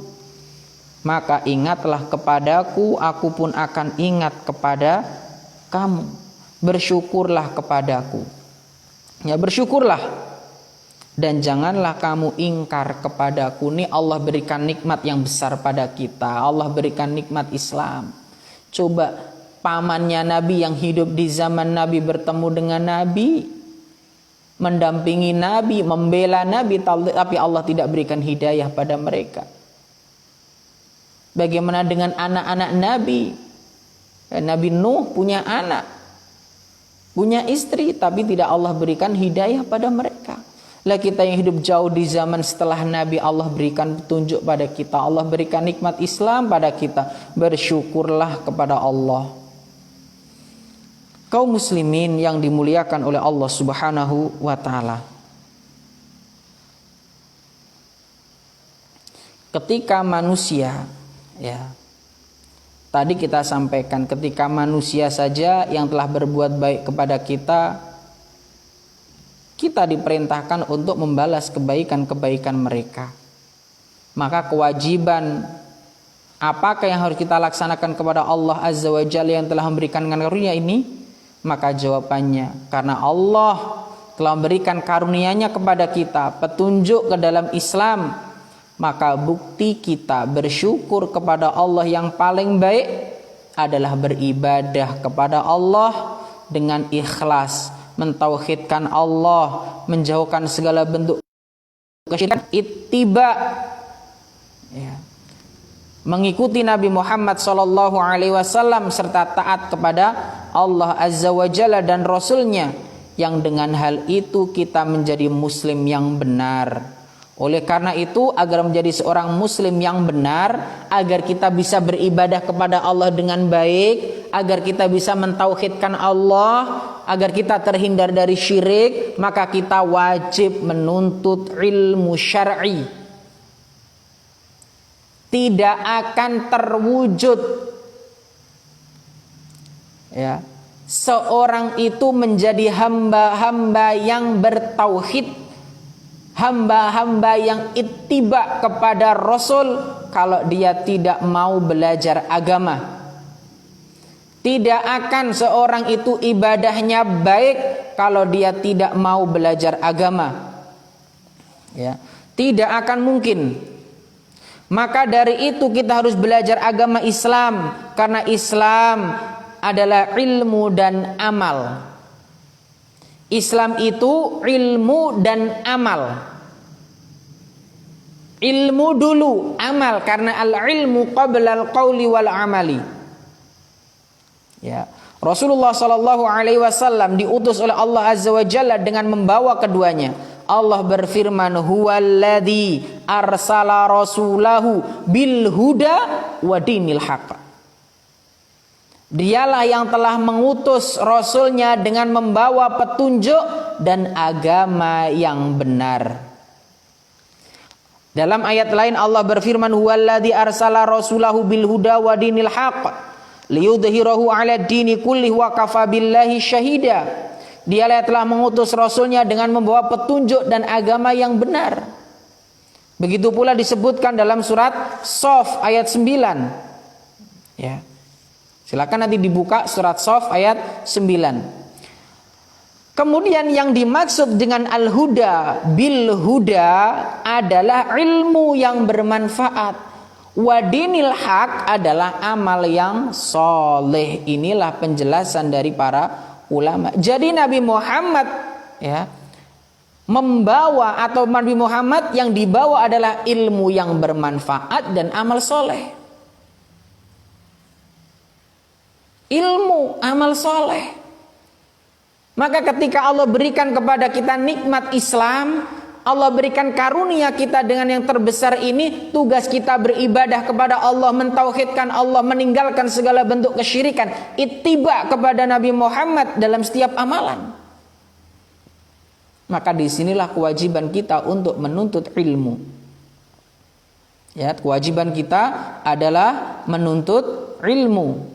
Maka ingatlah kepadaku, aku pun akan ingat kepada kamu. Bersyukurlah kepadaku. Ya, bersyukurlah. Dan janganlah kamu ingkar kepadaku. Ini Allah berikan nikmat yang besar pada kita. Allah berikan nikmat Islam. Coba pamannya Nabi yang hidup di zaman Nabi bertemu dengan Nabi, mendampingi Nabi, membela Nabi, tapi Allah tidak berikan hidayah pada mereka. Bagaimana dengan anak-anak Nabi? Nabi Nuh punya anak, punya istri, tapi tidak Allah berikan hidayah pada mereka. Lah kita yang hidup jauh di zaman setelah Nabi, Allah berikan petunjuk pada kita, Allah berikan nikmat Islam pada kita. Bersyukurlah kepada Allah. Kaum muslimin yang dimuliakan oleh Allah Subhanahu wa taala. Ketika manusia, ya, tadi kita sampaikan, ketika manusia saja yang telah berbuat baik kepada kita, kita diperintahkan untuk membalas kebaikan-kebaikan mereka. Maka kewajiban apakah yang harus kita laksanakan kepada Allah Azza wa Jalla yang telah memberikan karunia ini? Maka jawabannya, karena Allah telah memberikan karunia-Nya kepada kita, petunjuk ke dalam Islam, maka bukti kita bersyukur kepada Allah yang paling baik adalah beribadah kepada Allah dengan ikhlas, mentauhidkan Allah, menjauhkan segala bentuk kesyirikan, ittiba, ya, mengikuti Nabi Muhammad SAW serta taat kepada Allah Azza wa Jalla dan Rasulnya, yang dengan hal itu kita menjadi muslim yang benar. Oleh karena itu, agar menjadi seorang muslim yang benar, agar kita bisa beribadah kepada Allah dengan baik, agar kita bisa mentauhidkan Allah, agar kita terhindar dari syirik, maka kita wajib menuntut ilmu syar'i. Tidak akan terwujud, ya, seorang itu menjadi hamba-hamba yang bertauhid, hamba-hamba yang ittiba kepada Rasul, kalau dia tidak mau belajar agama. Tidak akan seorang itu ibadahnya baik kalau dia tidak mau belajar agama, ya, tidak akan mungkin. Maka dari itu kita harus belajar agama Islam, karena Islam adalah ilmu dan amal. Islam itu ilmu dan amal. Ilmu dulu, amal, karena al-ilmu qabla al-qawli wal amali. Ya, Rasulullah SAW diutus oleh Allah Azza wa Jalla dengan membawa keduanya. Allah berfirman, huwallazi arsala rasulahu bil huda wa dinil haqq. Dialah yang telah mengutus Rasulnya dengan membawa petunjuk dan agama yang benar. Dalam ayat lain Allah berfirman, huwallazi arsala rasulahu bil huda wa dinil haqq liyudhhirahu 'ala ad-dini kullih wa kafa billahi syahida. Dialah yang telah mengutus Rasulnya dengan membawa petunjuk dan agama yang benar. Begitu pula disebutkan dalam surat Shaf ayat 9. Ya. Silakan nanti dibuka surat Shaf ayat 9. Kemudian yang dimaksud dengan al-huda bil huda adalah ilmu yang bermanfaat. Wadinil haq adalah amal yang soleh. Inilah penjelasan dari para ulama. Jadi Nabi Muhammad, ya, membawa, atau Nabi Muhammad yang dibawa adalah ilmu yang bermanfaat dan amal soleh. Ilmu, amal soleh. Maka ketika Allah berikan kepada kita nikmat Islam, Allah berikan karunia kita dengan yang terbesar ini, tugas kita beribadah kepada Allah, mentauhidkan Allah, meninggalkan segala bentuk kesyirikan, ittiba kepada Nabi Muhammad dalam setiap amalan. Maka disinilah kewajiban kita untuk menuntut ilmu. Ya, kewajiban kita adalah menuntut ilmu.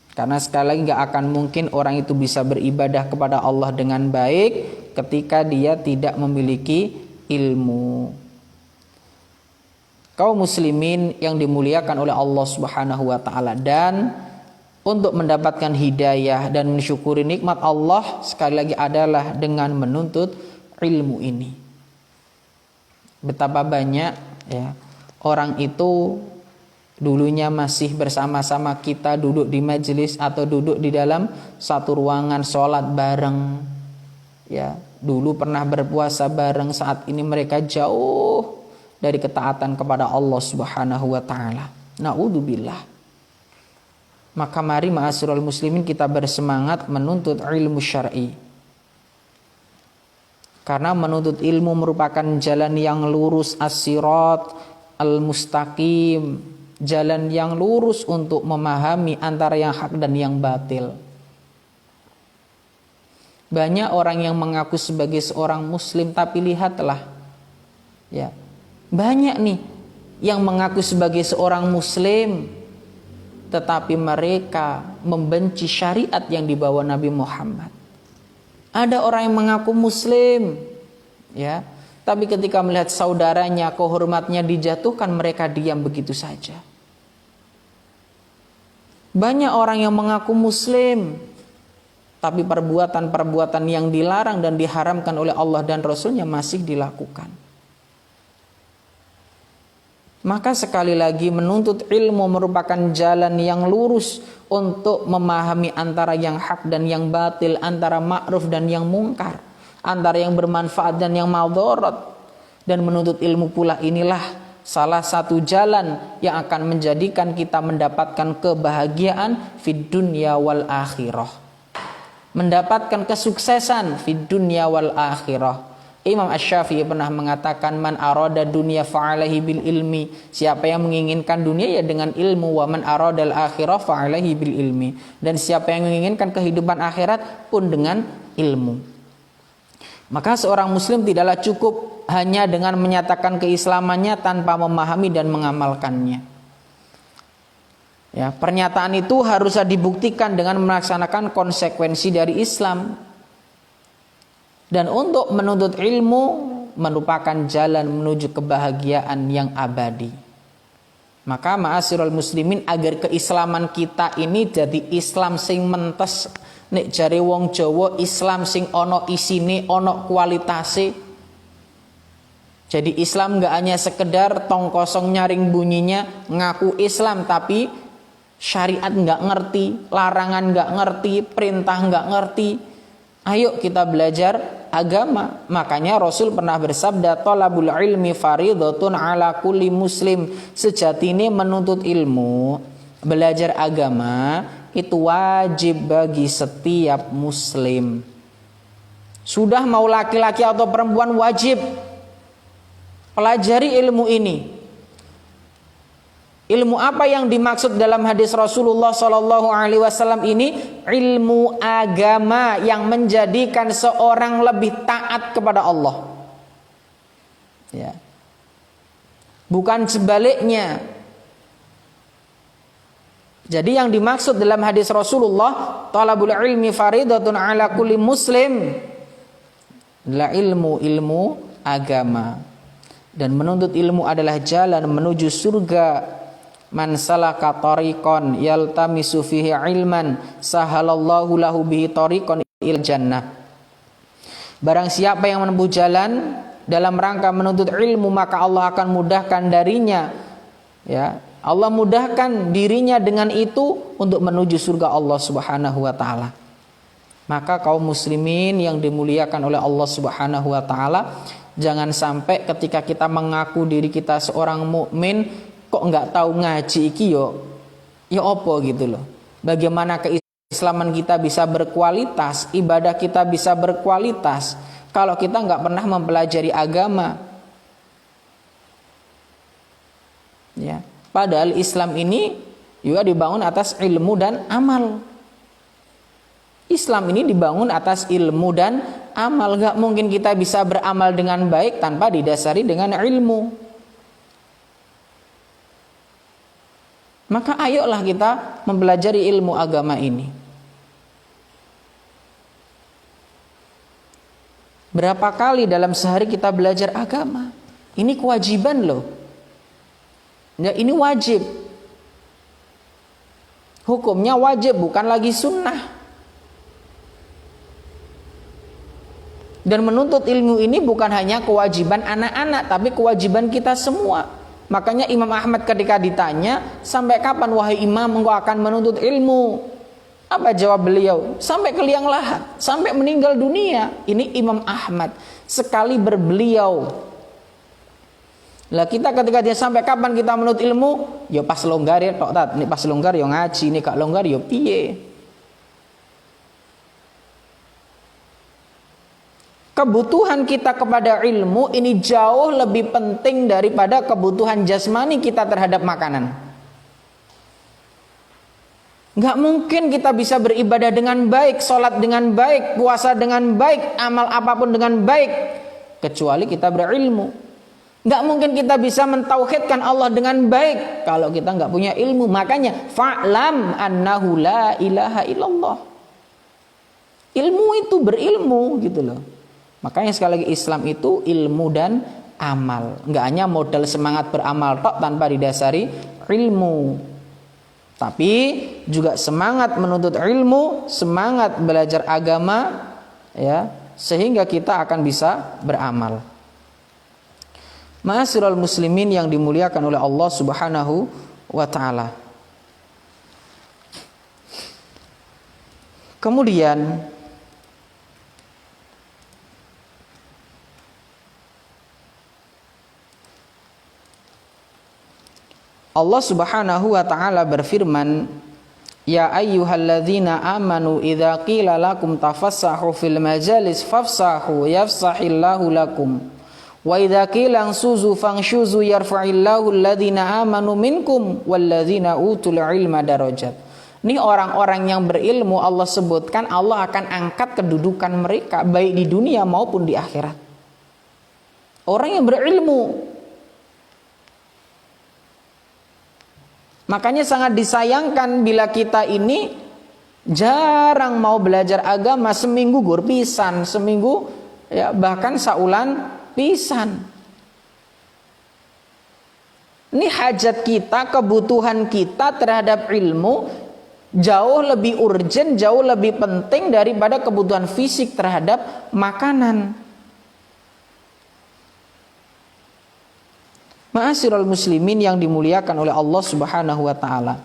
Karena sekali lagi gak akan mungkin orang itu bisa beribadah kepada Allah dengan baik ketika dia tidak memiliki ilmu. Kaum muslimin yang dimuliakan oleh Allah Subhanahu wa taala, dan untuk mendapatkan hidayah dan mensyukuri nikmat Allah sekali lagi adalah dengan menuntut ilmu ini. Betapa banyak, ya, orang itu dulunya masih bersama-sama kita duduk di majelis atau duduk di dalam satu ruangan sholat bareng, ya, dulu pernah berpuasa bareng, saat ini mereka jauh dari ketaatan kepada Allah Subhanahu wa taala. Na'udzubillah. Maka mari ma'asyiral muslimin kita bersemangat menuntut ilmu syar'i. Karena menuntut ilmu merupakan jalan yang lurus, as-sirat al-mustaqim, jalan yang lurus untuk memahami antara yang hak dan yang batil. Banyak orang yang mengaku sebagai seorang muslim, tapi lihatlah, ya, banyak nih yang mengaku sebagai seorang muslim tetapi mereka membenci syariat yang dibawa Nabi Muhammad. Ada orang yang mengaku muslim, ya, tapi ketika melihat saudaranya kehormatnya dijatuhkan, mereka diam begitu saja. Banyak orang yang mengaku muslim, tapi perbuatan-perbuatan yang dilarang dan diharamkan oleh Allah dan Rasulnya masih dilakukan. Maka sekali lagi menuntut ilmu merupakan jalan yang lurus untuk memahami antara yang hak dan yang batil, antara ma'ruf dan yang mungkar, antara yang bermanfaat dan yang madharat. Dan menuntut ilmu pula inilah salah satu jalan yang akan menjadikan kita mendapatkan kebahagiaan fid dunya wal akhirah, mendapatkan kesuksesan fid dunya wal akhirah. Imam Asy-Syafi'i pernah mengatakan, man arada dunya fa'alaihi bil ilmi. Siapa yang menginginkan dunia ya dengan ilmu. Wa man aradal akhirah fa'alaihi bil ilmi. Dan siapa yang menginginkan kehidupan akhirat pun dengan ilmu. Maka seorang muslim tidaklah cukup hanya dengan menyatakan keislamannya tanpa memahami dan mengamalkannya. Ya, pernyataan itu haruslah dibuktikan dengan melaksanakan konsekuensi dari Islam. Dan untuk menuntut ilmu merupakan jalan menuju kebahagiaan yang abadi. Maka ma'asyiral muslimin, agar keislaman kita ini jadi Islam sing mentes, nek jare wong Jawa Islam sing ono isine, ono kualitase. Jadi Islam enggak hanya sekedar tong kosong nyaring bunyinya, ngaku Islam tapi syariat enggak ngerti, larangan enggak ngerti, perintah enggak ngerti. Ayo kita belajar agama. Makanya Rasul pernah bersabda, thalabul ilmi faridatun ala kulli muslim. Sejatinya menuntut ilmu, belajar agama itu wajib bagi setiap muslim. Sudah mau laki-laki atau perempuan wajib pelajari ilmu ini. Ilmu apa yang dimaksud dalam hadis Rasulullah SAW ini? Ilmu agama yang menjadikan seorang lebih taat kepada Allah. Ya. Bukan sebaliknya. Jadi yang dimaksud dalam hadis Rasulullah, talabul ilmi faridatun ala kulli muslim, adalah ilmu agama. Dan menuntut ilmu adalah jalan menuju surga. Man salaka tariqan yaltamisu fihi ilman sahalallahu lahu bihi tariqan il jannah. Barang siapa yang menempuh jalan dalam rangka menuntut ilmu, maka Allah akan mudahkan darinya, ya, Allah mudahkan dirinya dengan itu untuk menuju surga Allah Subhanahu wa taala. Maka kaum muslimin yang dimuliakan oleh Allah Subhanahu wa taala, jangan sampai ketika kita mengaku diri kita seorang mukmin kok nggak tahu ngaji iki ya apa gitu loh. Bagaimana keislaman kita bisa berkualitas, ibadah kita bisa berkualitas kalau kita nggak pernah mempelajari agama. Ya, padahal Islam ini juga dibangun atas ilmu dan amal. Islam ini dibangun atas ilmu dan amal. Nggak mungkin kita bisa beramal dengan baik tanpa didasari dengan ilmu. Maka ayolah kita mempelajari ilmu agama ini. Berapa kali dalam sehari kita belajar agama? Ini kewajiban loh. Ya, ini wajib. Hukumnya wajib, bukan lagi sunnah. Dan menuntut ilmu ini bukan hanya kewajiban anak-anak, tapi kewajiban kita semua. Makanya Imam Ahmad ketika ditanya, sampai kapan wahai imam engkau akan menuntut ilmu? Apa jawab beliau? Sampai ke liang lahat, sampai meninggal dunia. Ini Imam Ahmad sekali berbeliau. Lah kita ketika dia sampai kapan kita menuntut ilmu? Ya pas longgar ya tok tat. Nek pas longgar ya ngaji, nek gak longgar ya piye? Kebutuhan kita kepada ilmu ini jauh lebih penting daripada kebutuhan jasmani kita terhadap makanan. Gak mungkin kita bisa beribadah dengan baik, sholat dengan baik, puasa dengan baik, amal apapun dengan baik, kecuali kita berilmu. Gak mungkin kita bisa mentauhidkan Allah dengan baik kalau kita gak punya ilmu. Makanya fa'lam annahu la ilaha illallah. Ilmu itu berilmu gitu loh. Makanya sekali lagi Islam itu ilmu dan amal. Enggak hanya modal semangat beramal tok tanpa didasari ilmu. Tapi juga semangat menuntut ilmu, semangat belajar agama, ya, sehingga kita akan bisa beramal. Ma'asyiral muslimin yang dimuliakan oleh Allah Subhanahu wa taala. Kemudian Allah Subhanahu wa taala berfirman, ya ayyuhalladzina amanu idza qila lakum tafassahu fil majalis fafsahu yafsahillahu lakum wa idza qila ansuzu fanshuzu yarfa'illahu alladzina amanu minkum walladzina utul ilma darajat. Ini orang-orang yang berilmu Allah sebutkan Allah akan angkat kedudukan mereka baik di dunia maupun di akhirat. Orang yang berilmu. Makanya sangat disayangkan bila kita ini jarang mau belajar agama, seminggu gur pisan, seminggu ya bahkan saulan pisan. Ini hajat kita, kebutuhan kita terhadap ilmu jauh lebih urgent, jauh lebih penting daripada kebutuhan fisik terhadap makanan. Ma'asyiral muslimin yang dimuliakan oleh Allah Subhanahu wa taala.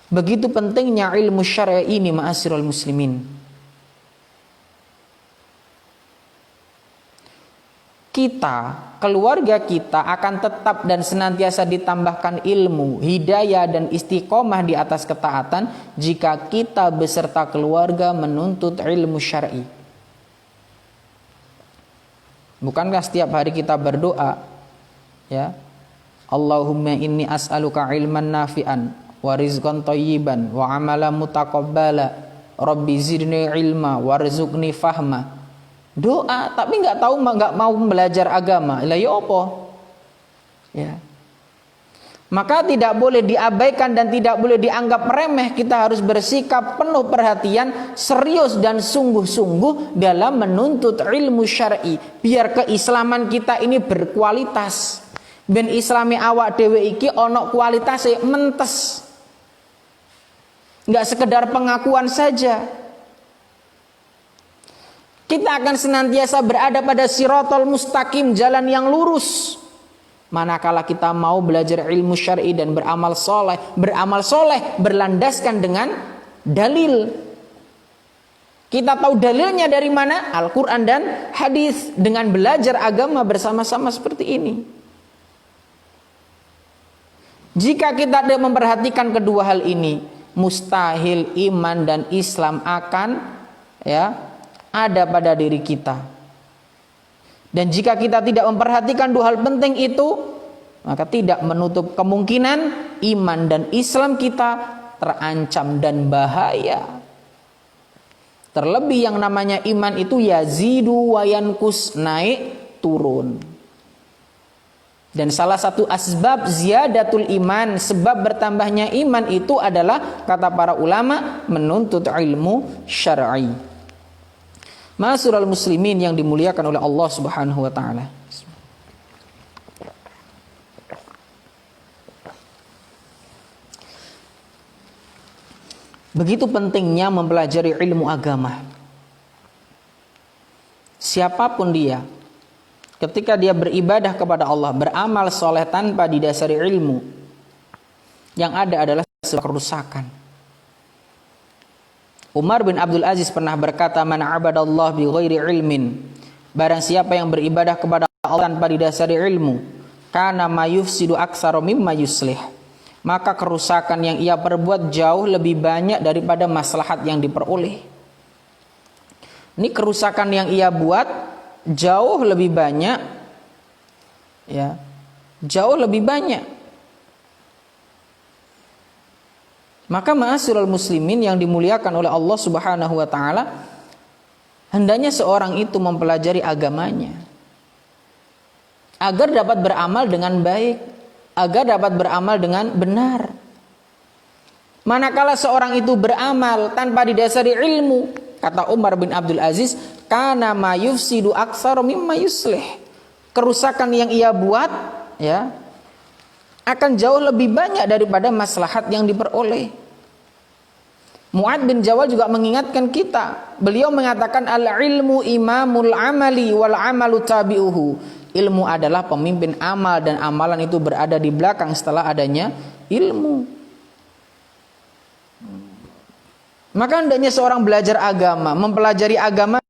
Begitu pentingnya ilmu syar'i ini, ma'asyiral muslimin. Kita, keluarga kita akan tetap dan senantiasa ditambahkan ilmu, hidayah dan istiqomah di atas ketaatan jika kita beserta keluarga menuntut ilmu syar'i. Bukankah setiap hari kita berdoa, ya, Allahumma inni as'aluka ilman nafi'an wa rizqan thayyiban wa amalan mutaqabbala rabbi zidni ilma warzuqni fahma. Doa tapi nggak mau belajar agama. Lah ya apa? Ya. Maka tidak boleh diabaikan dan tidak boleh dianggap remeh. Kita harus bersikap penuh perhatian, serius dan sungguh-sungguh dalam menuntut ilmu syar'i biar keislaman kita ini berkualitas. Ben islami awak dhewe iki ana kualitase mentes. Enggak sekedar pengakuan saja. Kita akan senantiasa berada pada siratal mustaqim, jalan yang lurus. Manakala kita mau belajar ilmu syar'i dan beramal soleh berlandaskan dengan dalil. Kita tahu dalilnya dari mana? Al-Quran dan hadis. Dengan belajar agama bersama-sama seperti ini. Jika kita tidak memperhatikan kedua hal ini, mustahil iman dan Islam akan ada pada diri kita. Dan jika kita tidak memperhatikan dua hal penting itu, maka tidak menutup kemungkinan iman dan Islam kita terancam dan bahaya. Terlebih yang namanya iman itu yazidu wa yankus, naik turun. Dan salah satu asbab ziyadatul iman, sebab bertambahnya iman itu adalah, kata para ulama, menuntut ilmu syar'i. Ma'asyiral muslimin yang dimuliakan oleh Allah Subhanahu wa taala. Begitu pentingnya mempelajari ilmu agama. Siapapun dia, ketika dia beribadah kepada Allah, beramal soleh tanpa didasari ilmu, yang ada adalah sebuah kerusakan. Umar bin Abdul Aziz pernah berkata, man abadallah bi ghairi ilmin, barang siapa yang beribadah kepada Allah tanpa didasari ilmu, kana ma yufsidu aktsara mimma yuslih, maka kerusakan yang ia perbuat jauh lebih banyak daripada maslahat yang diperoleh. Ini kerusakan yang ia buat jauh lebih banyak, ya, jauh lebih banyak. Maka ma'asyiral muslimin yang dimuliakan oleh Allah Subhanahu wa taala, hendaknya seorang itu mempelajari agamanya agar dapat beramal dengan baik, agar dapat beramal dengan benar. Manakala seorang itu beramal tanpa didasari ilmu, kata Umar bin Abdul Aziz, kana ma yufsidu aktsara mimma yuslih, kerusakan yang ia buat akan jauh lebih banyak daripada maslahat yang diperoleh. Mu'ad bin Jawal juga mengingatkan kita. Beliau mengatakan al-ilmu imamul amali wal amalu tabi'uhu. Ilmu adalah pemimpin amal dan amalan itu berada di belakang setelah adanya ilmu. Maka hendaknya seorang belajar agama, mempelajari agama.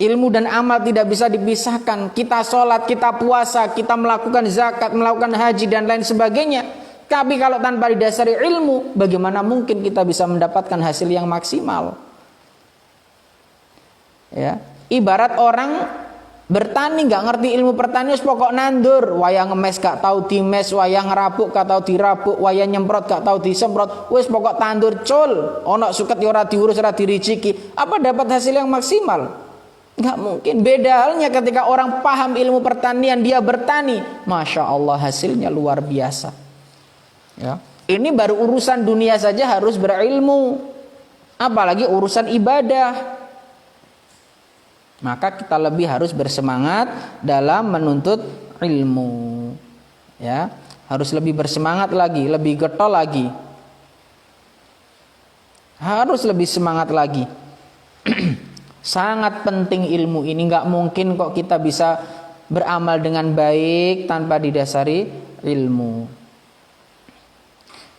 Ilmu dan amal tidak bisa dipisahkan. Kita sholat, kita puasa, kita melakukan zakat, melakukan haji dan lain sebagainya. Tapi kalau tanpa didasari ilmu, bagaimana mungkin kita bisa mendapatkan hasil yang maksimal? Ya, ibarat orang bertani nggak ngerti ilmu pertanian, pokok nandur, wayang ngemes gak tahu dimes, wayang ngerapuk gak tahu dirapuk, wayang nyemprot gak tahu disemprot, wis pokok tandur cul, ono suket ora diurus ora diriciki, apa dapat hasil yang maksimal? Nggak mungkin. Beda halnya ketika orang paham ilmu pertanian, dia bertani, masya Allah hasilnya luar biasa. Ya, ini baru urusan dunia saja harus berilmu, apalagi urusan ibadah. Maka kita lebih harus bersemangat dalam menuntut ilmu. Ya, harus lebih bersemangat lagi, lebih getol lagi. Harus lebih semangat lagi. Sangat penting ilmu ini, nggak mungkin kok kita bisa beramal dengan baik tanpa didasari ilmu.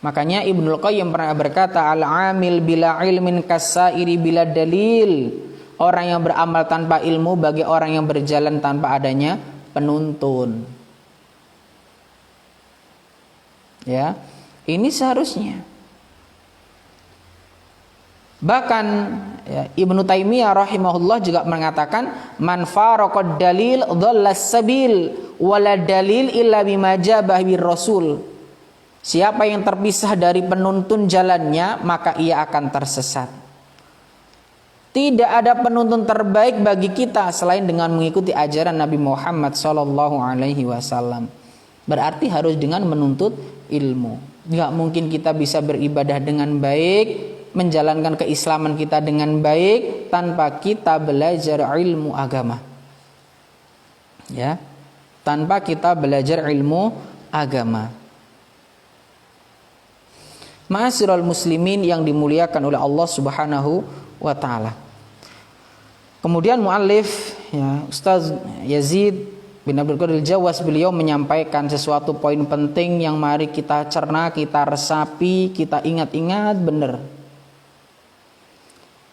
Makanya Ibnul Qayyim pernah berkata, al-amil bila ilmin kasairi bila dalil. Orang yang beramal tanpa ilmu bagi orang yang berjalan tanpa adanya penuntun. Ya, ini seharusnya. Bahkan ya, Ibnu Taimiyah rahimahullah juga mengatakan, man faraqad dalil dhallas sabil wala dalil illa bima jabah bir rasul. Siapa yang terpisah dari penuntun jalannya, maka ia akan tersesat. Tidak ada penuntun terbaik bagi kita selain dengan mengikuti ajaran Nabi Muhammad SAW. Berarti harus dengan menuntut ilmu. Tidak mungkin kita bisa beribadah dengan baik, menjalankan keislaman kita dengan baik tanpa kita belajar ilmu agama. Ya, tanpa kita belajar ilmu agama. Ma'asyiral muslimin yang dimuliakan oleh Allah Subhanahu wa taala. Kemudian muallif ya, Ustaz Yazid bin Abdul Qadir Jawas, beliau menyampaikan sesuatu poin penting yang mari kita cerna, kita resapi, kita ingat-ingat benar.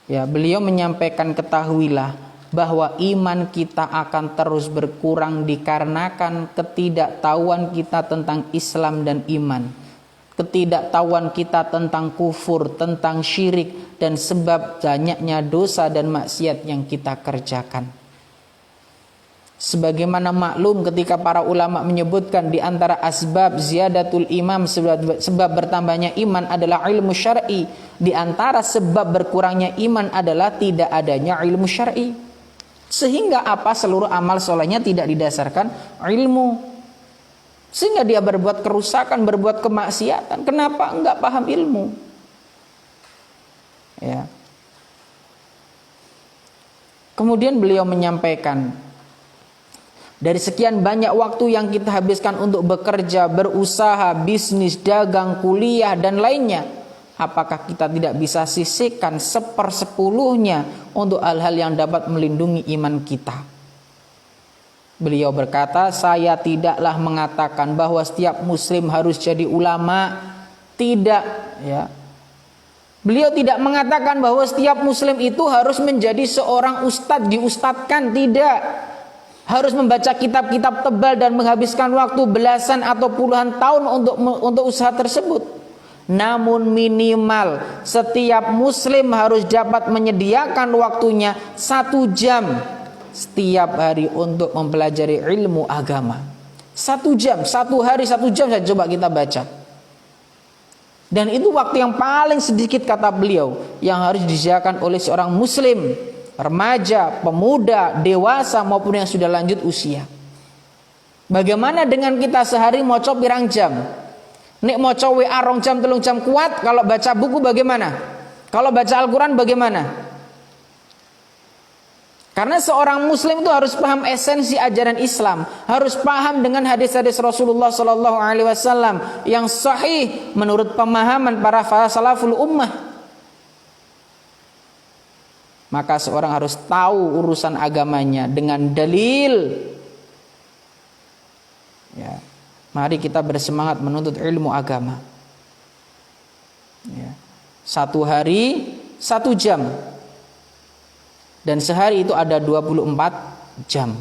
Ya, beliau menyampaikan, ketahuilah bahwa iman kita akan terus berkurang dikarenakan ketidaktahuan kita tentang Islam dan iman. Ketidaktahuan kita tentang kufur, tentang syirik, dan sebab banyaknya dosa dan maksiat yang kita kerjakan. Sebagaimana maklum ketika para ulama menyebutkan di antara asbab ziyadatul imam, sebab bertambahnya iman adalah ilmu syar'i. Di antara sebab berkurangnya iman adalah tidak adanya ilmu syar'i. Sehingga apa? Seluruh amal solehnya tidak didasarkan ilmu. Sehingga dia berbuat kerusakan, berbuat kemaksiatan. Kenapa? Enggak paham ilmu. Ya. Kemudian beliau menyampaikan, dari sekian banyak waktu yang kita habiskan untuk bekerja, berusaha, bisnis, dagang, kuliah, dan lainnya, apakah kita tidak bisa sisihkan 1/10-nya untuk hal-hal yang dapat melindungi iman kita? Beliau berkata, saya tidaklah mengatakan bahwa setiap muslim harus jadi ulama. Tidak, ya. Beliau tidak mengatakan bahwa setiap muslim itu harus menjadi seorang ustadz, diustadkan. Tidak. Harus membaca kitab-kitab tebal dan menghabiskan waktu belasan atau puluhan tahun untuk usaha tersebut. Namun minimal setiap muslim harus dapat menyediakan waktunya 1 jam setiap hari untuk mempelajari ilmu agama. 1 jam, 1 hari 1 jam saja coba kita baca. Dan itu waktu yang paling sedikit, kata beliau, yang harus disediakan oleh seorang muslim, remaja, pemuda, dewasa maupun yang sudah lanjut usia. Bagaimana dengan kita sehari moco pirang jam? Nek moco WA 2 jam 3 jam kuat, kalau baca buku bagaimana? Kalau baca Al-Quran bagaimana? Karena seorang muslim itu harus paham esensi ajaran Islam, harus paham dengan hadis-hadis Rasulullah SAW yang sahih menurut pemahaman para salaful ummah. Maka seorang harus tahu urusan agamanya dengan dalil. Ya. Mari kita bersemangat menuntut ilmu agama. Ya. 1 hari 1 jam. Dan sehari itu ada 24 jam.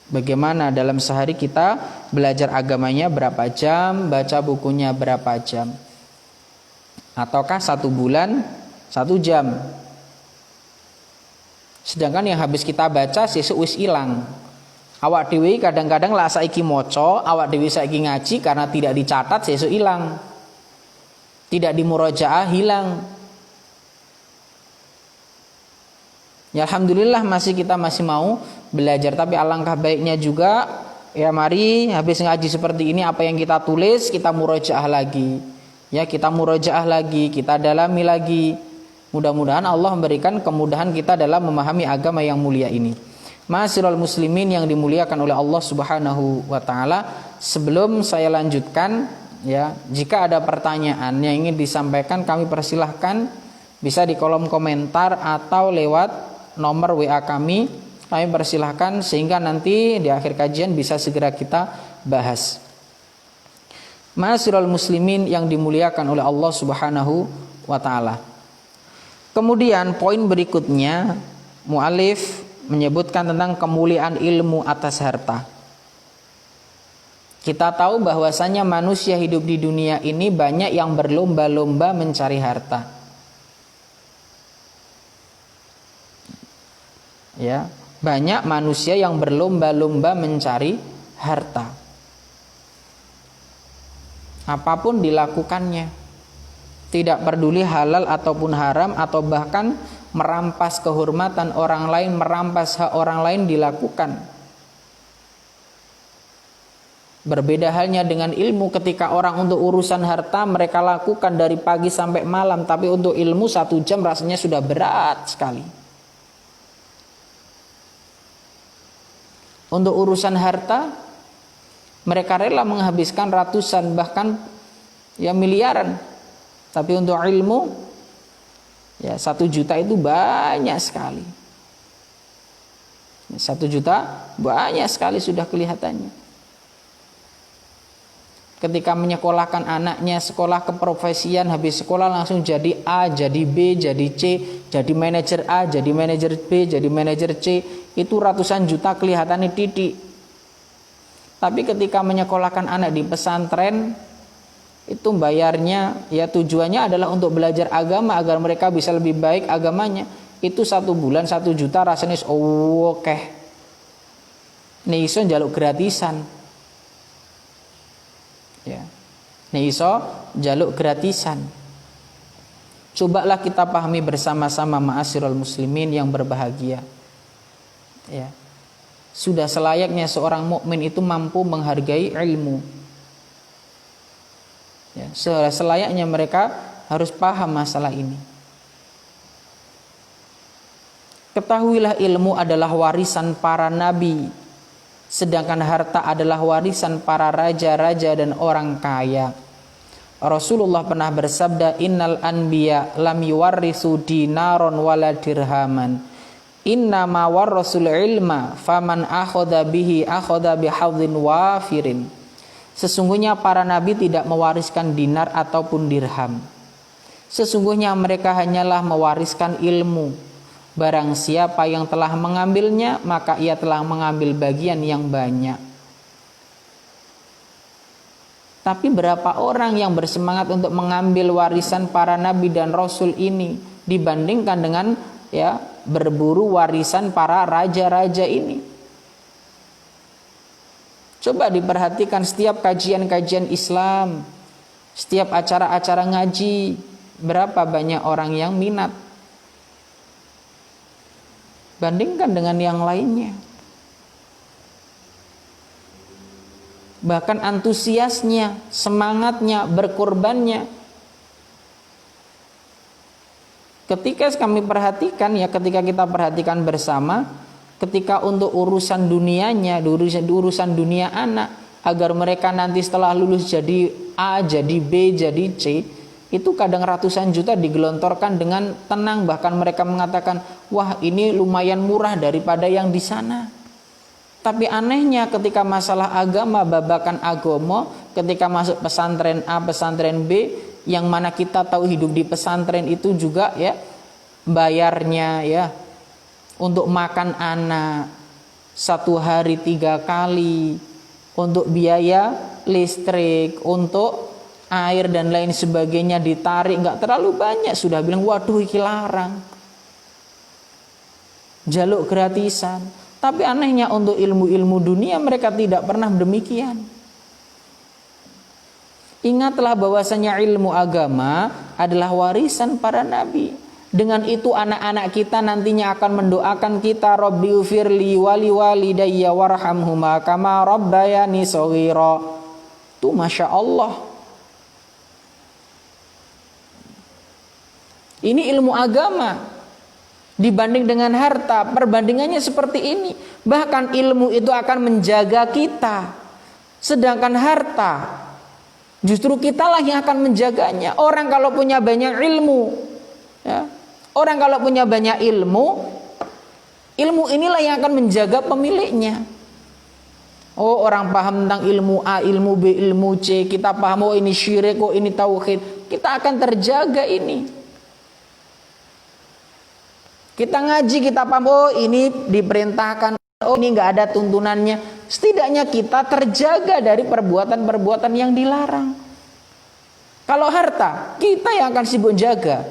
Bagaimana dalam sehari kita belajar agamanya berapa jam, baca bukunya berapa jam. Ataukah 1 bulan 1 jam. Sedangkan yang habis kita baca sesuk wis ilang. Awak dewi kadang-kadang lah saiki maca, awak dewi saiki ngaji karena tidak dicatat sesuk ilang. Tidak dimurojaah hilang. Ya alhamdulillah kita masih mau belajar, tapi alangkah baiknya juga ya mari habis ngaji seperti ini apa yang kita tulis kita murojaah lagi. Ya kita murojaah lagi, kita dalami lagi. Mudah-mudahan Allah memberikan kemudahan kita dalam memahami agama yang mulia ini. Ma'asyiral muslimin yang dimuliakan oleh Allah Subhanahu wa taala, sebelum saya lanjutkan ya, jika ada pertanyaan yang ingin disampaikan kami persilahkan bisa di kolom komentar atau lewat nomor WA kami persilahkan sehingga nanti di akhir kajian bisa segera kita bahas. Ma'asyiral muslimin yang dimuliakan oleh Allah Subhanahu wa taala. Kemudian poin berikutnya mu'alif menyebutkan tentang kemuliaan ilmu atas harta. Kita tahu bahwasanya manusia hidup di dunia ini banyak yang berlomba-lomba mencari harta. Ya, banyak manusia yang berlomba-lomba mencari harta. Apapun dilakukannya, tidak peduli halal ataupun haram, atau bahkan merampas kehormatan orang lain, merampas hak orang lain dilakukan. Berbeda halnya dengan ilmu, ketika orang untuk urusan harta mereka lakukan dari pagi sampai malam, tapi untuk ilmu 1 jam rasanya sudah berat sekali. Untuk urusan harta mereka rela menghabiskan ratusan bahkan ya miliaran. Tapi untuk ilmu ya 1 juta itu banyak sekali. 1 juta banyak sekali sudah kelihatannya. Ketika menyekolahkan anaknya sekolah keprofesian, habis sekolah langsung jadi A, jadi B, jadi C, jadi manajer A, jadi manajer B, jadi manajer C, itu ratusan juta kelihatannya titik. Tapi ketika menyekolahkan anak di pesantren, itu bayarnya ya tujuannya adalah untuk belajar agama agar mereka bisa lebih baik agamanya. Itu 1 bulan 1 juta rasanya oke. Nih iso njaluk gratisan. Ya. Nih iso njaluk gratisan. Cobalah kita pahami bersama-sama ma'asyiral muslimin yang berbahagia. Ya. Sudah selayaknya seorang mukmin itu mampu menghargai ilmu. Ya, selayaknya mereka harus paham masalah ini. Ketahuilah ilmu adalah warisan para nabi, sedangkan harta adalah warisan para raja-raja dan orang kaya. Rasulullah pernah bersabda, innal anbiya lam yuwarrisu dinaron wala dirhaman, inna ma warrasul ilma faman akhadha bihi akhadha bihadzin wafirin. Sesungguhnya para nabi tidak mewariskan dinar ataupun dirham. Sesungguhnya mereka hanyalah mewariskan ilmu. Barang siapa yang telah mengambilnya, maka ia telah mengambil bagian yang banyak. Tapi berapa orang yang bersemangat untuk mengambil warisan para nabi dan rasul ini dibandingkan dengan ya berburu warisan para raja-raja ini? Coba diperhatikan setiap kajian-kajian Islam, setiap acara-acara ngaji, berapa banyak orang yang minat? Bandingkan dengan yang lainnya. Bahkan antusiasnya, semangatnya, berkorbannya. Ketika kami perhatikan, ya ketika kita perhatikan bersama, ketika untuk urusan dunianya, urusan dunia anak, agar mereka nanti setelah lulus jadi A, jadi B, jadi C, itu kadang ratusan juta digelontorkan dengan tenang, bahkan mereka mengatakan, wah ini lumayan murah daripada yang di sana. Tapi anehnya ketika masalah agama, babakan agama, ketika masuk pesantren A, pesantren B, yang mana kita tahu hidup di pesantren itu juga ya bayarnya ya untuk makan anak 1 hari 3 kali, untuk biaya listrik, untuk air dan lain sebagainya ditarik, nggak terlalu banyak, sudah bilang waduh iki larang, jaluk gratisan. Tapi anehnya untuk ilmu-ilmu dunia mereka tidak pernah demikian. Ingatlah bahwasanya ilmu agama adalah warisan para nabi. Dengan itu anak-anak kita nantinya akan mendoakan kita, Rabbi ufirli wali walidayya warhamhuma kama rabbayani shaghira. Itu Masya Allah. Ini ilmu agama. Dibanding dengan harta, perbandingannya seperti ini. Bahkan ilmu itu akan menjaga kita. Sedangkan harta, justru kitalah yang akan menjaganya. Orang kalau punya banyak ilmu, ya, orang kalau punya banyak ilmu, ilmu inilah yang akan menjaga pemiliknya. Oh, orang paham tentang ilmu A, ilmu B, ilmu C, kita paham, oh ini syirik, oh ini tauhid, kita akan terjaga ini. Kita ngaji, kita paham, oh ini diperintahkan, oh ini nggak ada tuntunannya. Setidaknya kita terjaga dari perbuatan-perbuatan yang dilarang. Kalau harta, kita yang akan sibuk jaga.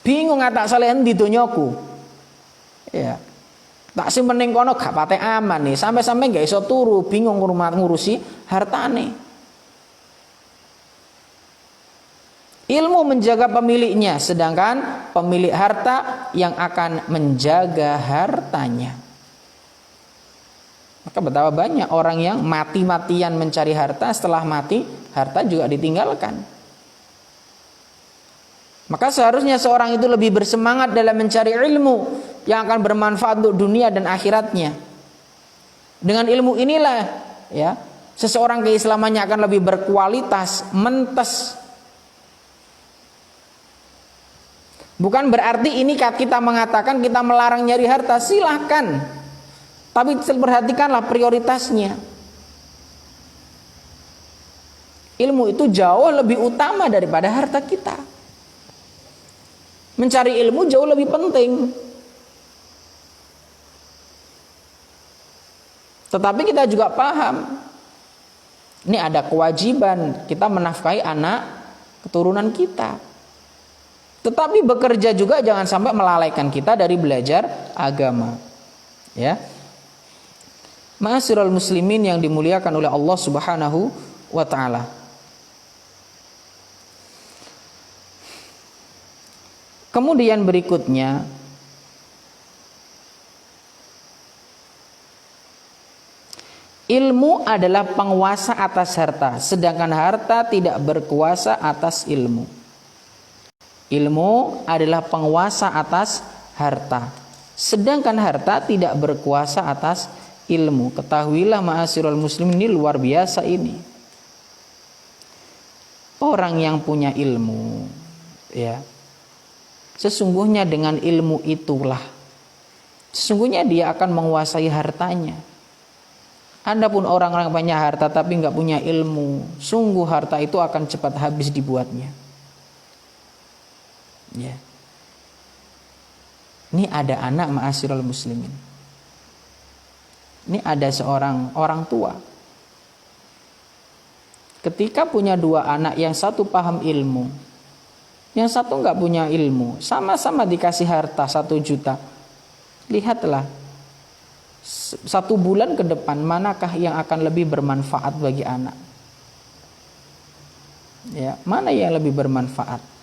Bingung tak salehan di donyoku. Ya. Tak simpen ning kono gak pate aman nih, sampai-sampai nggak iso turu, bingung ngurusi hartane. Ilmu menjaga pemiliknya, sedangkan pemilik harta yang akan menjaga hartanya. Maka betapa banyak orang yang mati-matian mencari harta, setelah mati harta juga ditinggalkan. Maka seharusnya seorang itu lebih bersemangat dalam mencari ilmu yang akan bermanfaat untuk dunia dan akhiratnya. Dengan ilmu inilah ya, seseorang keislamannya akan lebih berkualitas, mentes. Bukan berarti ini kita mengatakan kita melarang nyari harta, silahkan. Tapi perhatikanlah prioritasnya. Ilmu itu jauh lebih utama daripada harta kita. Mencari ilmu jauh lebih penting. Tetapi kita juga paham, ini ada kewajiban kita menafkahi anak keturunan kita. Tetapi bekerja juga jangan sampai melalaikan kita dari belajar agama. Ya. Ma'asyiral muslimin yang dimuliakan oleh Allah Subhanahu wa taala. Kemudian berikutnya ilmu adalah penguasa atas harta, sedangkan harta tidak berkuasa atas ilmu. Ilmu adalah penguasa atas harta, sedangkan harta tidak berkuasa atas ilmu. Ketahuilah ma'asyiral muslimin, ini luar biasa ini. Orang yang punya ilmu, ya, sesungguhnya dengan ilmu itulah, sesungguhnya dia akan menguasai hartanya. Adapun orang-orang punya harta tapi nggak punya ilmu, sungguh harta itu akan cepat habis dibuatnya. Ya. Ini ada anak ma'asyiral muslimin. Ini ada seorang orang tua. Ketika punya 2 anak, yang satu paham ilmu, yang satu nggak punya ilmu, sama-sama dikasih harta 1 juta. Lihatlah 1 bulan ke depan manakah yang akan lebih bermanfaat bagi anak? Ya, mana yang lebih bermanfaat?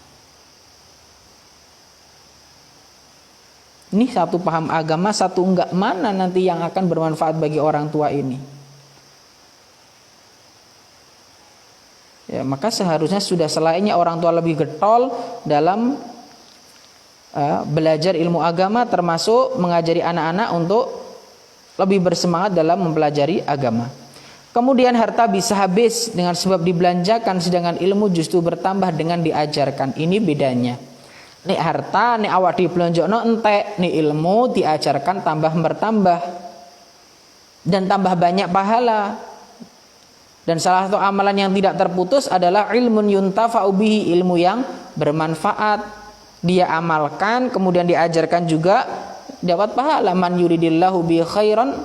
Ini satu paham agama, satu enggak, mana nanti yang akan bermanfaat bagi orang tua ini? Ya, maka seharusnya sudah selainnya orang tua lebih getol dalam belajar ilmu agama, termasuk mengajari anak-anak untuk lebih bersemangat dalam mempelajari agama. Kemudian harta bisa habis dengan sebab dibelanjakan, sedangkan ilmu justru bertambah dengan diajarkan. Ini bedanya. Nek harta, nek awak dibelonjokno entek, nek ilmu diajarkan tambah bertambah dan tambah banyak pahala. Dan salah satu amalan yang tidak terputus adalah ilmun yuntafa'u bihi, ilmu yang bermanfaat. Dia amalkan, kemudian diajarkan juga, dapat pahala. Man yuridillahu bi khairan,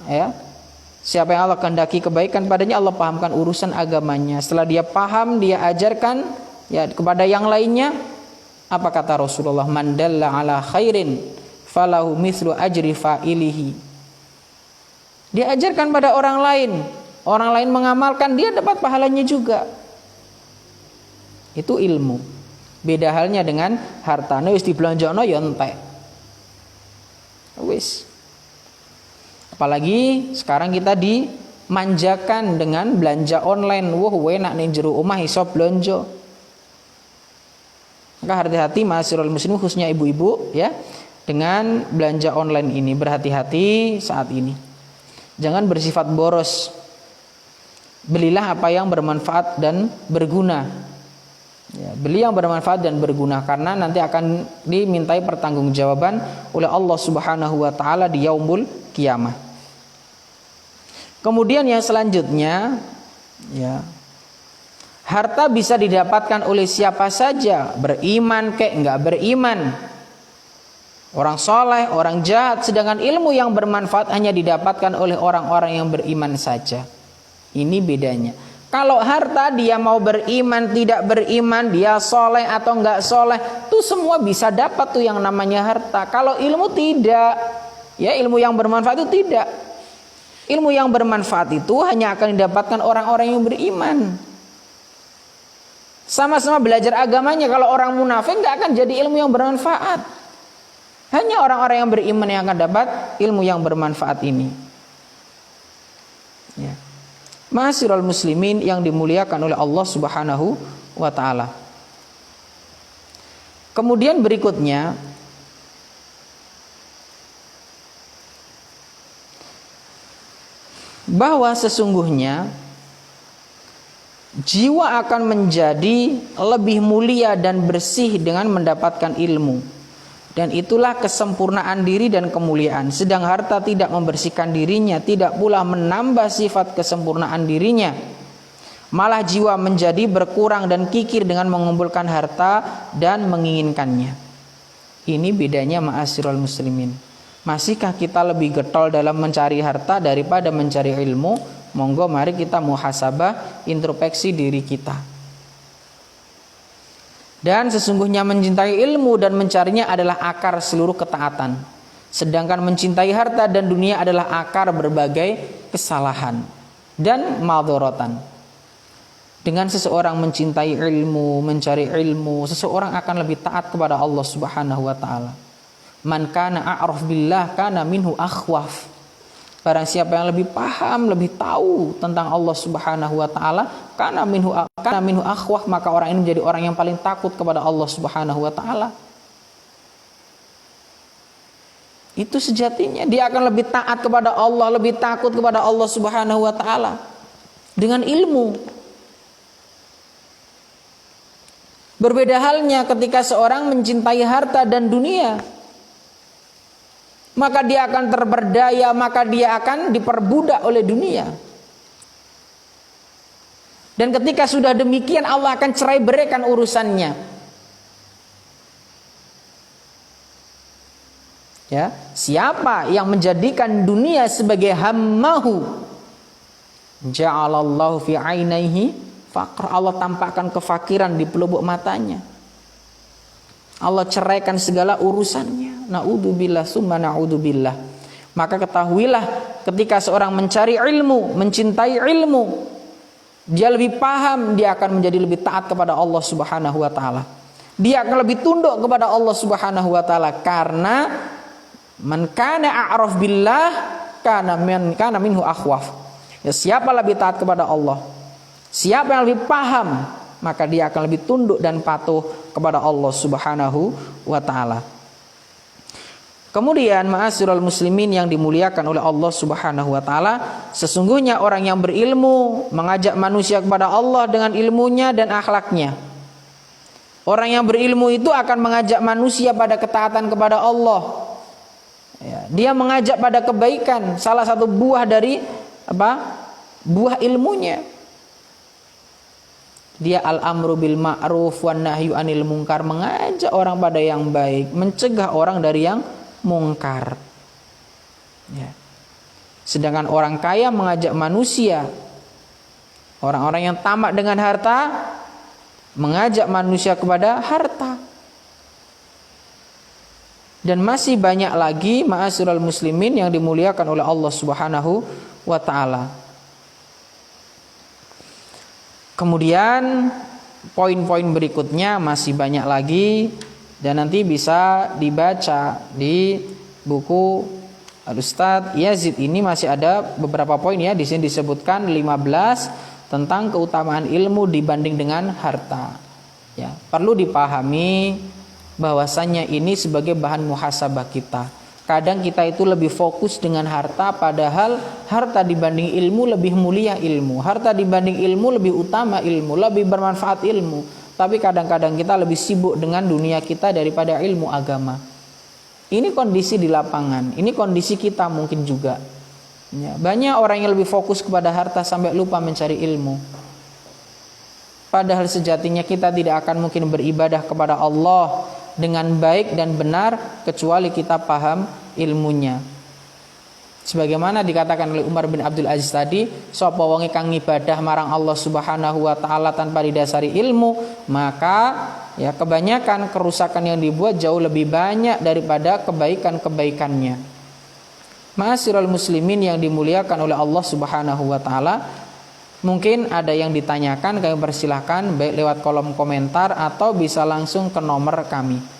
ya. Siapa yang Allah kehendaki kebaikan padanya, Allah pahamkan urusan agamanya. Setelah dia paham, dia ajarkan ya kepada yang lainnya. Apa kata Rasulullah? Man dalla ala khairin falahu mithlu ajri fa'ilihi. Dia ajarkan pada orang lain, orang lain mengamalkan, dia dapat pahalanya juga. Itu ilmu. Beda halnya dengan harta. Wis dibelanjakno ya entek. Wis. Apalagi sekarang kita dimanjakan dengan belanja online. Wah, enak ning jero omah iso belanja. Maka hati-hati ma'asyiral muslimin, khususnya ibu-ibu ya, dengan belanja online ini. Berhati-hati saat ini. Jangan bersifat boros. Belilah apa yang bermanfaat dan berguna. Ya, beli yang bermanfaat dan berguna, karena nanti akan dimintai pertanggungjawaban oleh Allah Subhanahu wa taala di yaumul kiamah. Kemudian yang selanjutnya, ya, harta bisa didapatkan oleh siapa saja, beriman kek enggak beriman, orang soleh, orang jahat. Sedangkan ilmu yang bermanfaat hanya didapatkan oleh orang-orang yang beriman saja. Ini bedanya. Kalau harta dia mau beriman, tidak beriman, dia soleh atau enggak soleh, itu semua bisa dapat tuh yang namanya harta. Kalau ilmu tidak, ya, ilmu yang bermanfaat itu tidak. Ilmu yang bermanfaat itu hanya akan didapatkan orang-orang yang beriman. Sama-sama belajar agamanya. Kalau orang munafik enggak akan jadi ilmu yang bermanfaat. Hanya orang-orang yang beriman yang akan dapat ilmu yang bermanfaat ini. Ya. Ma'asyiral muslimin yang dimuliakan oleh Allah Subhanahu wa taala. Kemudian berikutnya, bahwa sesungguhnya jiwa akan menjadi lebih mulia dan bersih dengan mendapatkan ilmu. Dan itulah kesempurnaan diri dan kemuliaan. Sedang harta tidak membersihkan dirinya, tidak pula menambah sifat kesempurnaan dirinya. Malah jiwa menjadi berkurang dan kikir dengan mengumpulkan harta dan menginginkannya. Ini bedanya ma'asyiral muslimin. Masihkah kita lebih getol dalam mencari harta daripada mencari ilmu? Monggo mari kita muhasabah, introspeksi diri kita. Dan sesungguhnya mencintai ilmu dan mencarinya adalah akar seluruh ketaatan. Sedangkan mencintai harta dan dunia adalah akar berbagai kesalahan dan madharatan. Dengan seseorang mencintai ilmu, mencari ilmu, seseorang akan lebih taat kepada Allah Subhanahu wa taala. Man kana a'raf billah kana minhu akhwaf. Barang siapa yang lebih paham, lebih tahu tentang Allah Subhanahu wa taala, kana minhu akhwaf, maka orang ini menjadi orang yang paling takut kepada Allah Subhanahu wa taala. Itu sejatinya dia akan lebih taat kepada Allah, lebih takut kepada Allah Subhanahu wa taala dengan ilmu. Berbeda halnya ketika seorang mencintai harta dan dunia, maka dia akan terberdaya, maka dia akan diperbudak oleh dunia. Dan ketika sudah demikian, Allah akan cerai beraikan urusannya. Ya, siapa yang menjadikan dunia sebagai hammahu, ja'alallahu fi 'ainaihi faqr. Allah tampakkan kefakiran di pelubuk matanya. Allah ceraikan segala urusannya. Na'udzubillah summa na'udzubillah. Maka ketahuilah ketika seorang mencari ilmu, mencintai ilmu, dia lebih paham, dia akan menjadi lebih taat kepada Allah Subhanahu wa taala. Dia akan lebih tunduk kepada Allah Subhanahu wa taala, karena man kana a'raf billah kana minhu akhwaf. Ya, siapa lebih taat kepada Allah, siapa yang lebih paham, maka dia akan lebih tunduk dan patuh kepada Allah Subhanahu wa taala. Kemudian ma'asyiral muslimin yang dimuliakan oleh Allah Subhanahu wa taala, sesungguhnya orang yang berilmu mengajak manusia kepada Allah dengan ilmunya dan akhlaknya. Orang yang berilmu itu akan mengajak manusia pada ketaatan kepada Allah. Ya, dia mengajak pada kebaikan, salah satu buah dari apa? Buah ilmunya. Dia al-amru bil ma'ruf wan nahyu anil munkar, mengajak orang pada yang baik, mencegah orang dari yang mungkar. Ya. Sedangkan orang kaya mengajak manusia, orang-orang yang tamak dengan harta mengajak manusia kepada harta. Dan masih banyak lagi ma'asyiral muslimin yang dimuliakan oleh Allah Subhanahu wa taala. Kemudian poin-poin berikutnya masih banyak lagi dan nanti bisa dibaca di buku Al-Ustadz Yazid. Ini masih ada beberapa poin ya. Di sini disebutkan 15 tentang keutamaan ilmu dibanding dengan harta. Ya, perlu dipahami bahwasannya ini sebagai bahan muhasabah kita. Kadang kita itu lebih fokus dengan harta, padahal harta dibanding ilmu lebih mulia ilmu. Harta dibanding ilmu lebih utama ilmu, lebih bermanfaat ilmu. Tapi kadang-kadang kita lebih sibuk dengan dunia kita daripada ilmu agama. Ini kondisi di lapangan, ini kondisi kita mungkin juga. Ya, banyak orang yang lebih fokus kepada harta sampai lupa mencari ilmu. Padahal sejatinya kita tidak akan mungkin beribadah kepada Allah dengan baik dan benar kecuali kita paham ilmunya. Sebagaimana dikatakan oleh Umar bin Abdul Aziz tadi, sapa wong kang ibadah marang Allah Subhanahu wa taala tanpa didasari ilmu, maka ya kebanyakan kerusakan yang dibuat jauh lebih banyak daripada kebaikan-kebaikannya. Ma'asyiral muslimin yang dimuliakan oleh Allah Subhanahu wa taala, mungkin ada yang ditanyakan, kami persilahkan baik lewat kolom komentar atau bisa langsung ke nomor kami.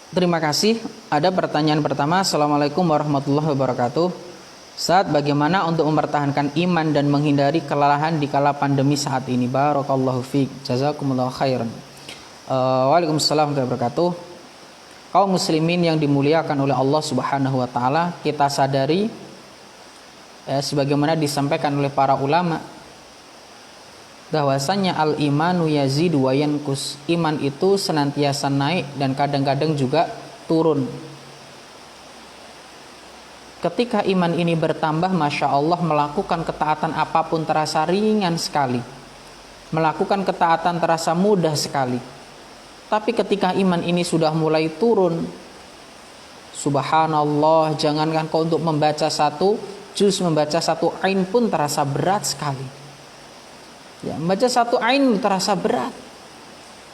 Terima kasih. Ada pertanyaan pertama. Assalamualaikum warahmatullahi wabarakatuh. Ustaz, bagaimana untuk mempertahankan iman dan menghindari kelelahan di kala pandemi saat ini? Barakallahu fiik. Jazakumullahu khairan. Waalaikumsalam warahmatullahi wabarakatuh. Kaum muslimin yang dimuliakan oleh Allah Subhanahu wa taala, kita sadari sebagaimana disampaikan oleh para ulama bahwasanya al-imanu yazidu wa yanqus. Iman itu senantiasa naik dan kadang-kadang juga turun. Ketika iman ini bertambah, Masya Allah, melakukan ketaatan apapun terasa ringan sekali, melakukan ketaatan terasa mudah sekali. Tapi ketika iman ini sudah mulai turun, subhanallah, jangankan kau untuk membaca satu juz, membaca satu ain pun terasa berat sekali. Ya, membaca satu ain terasa berat.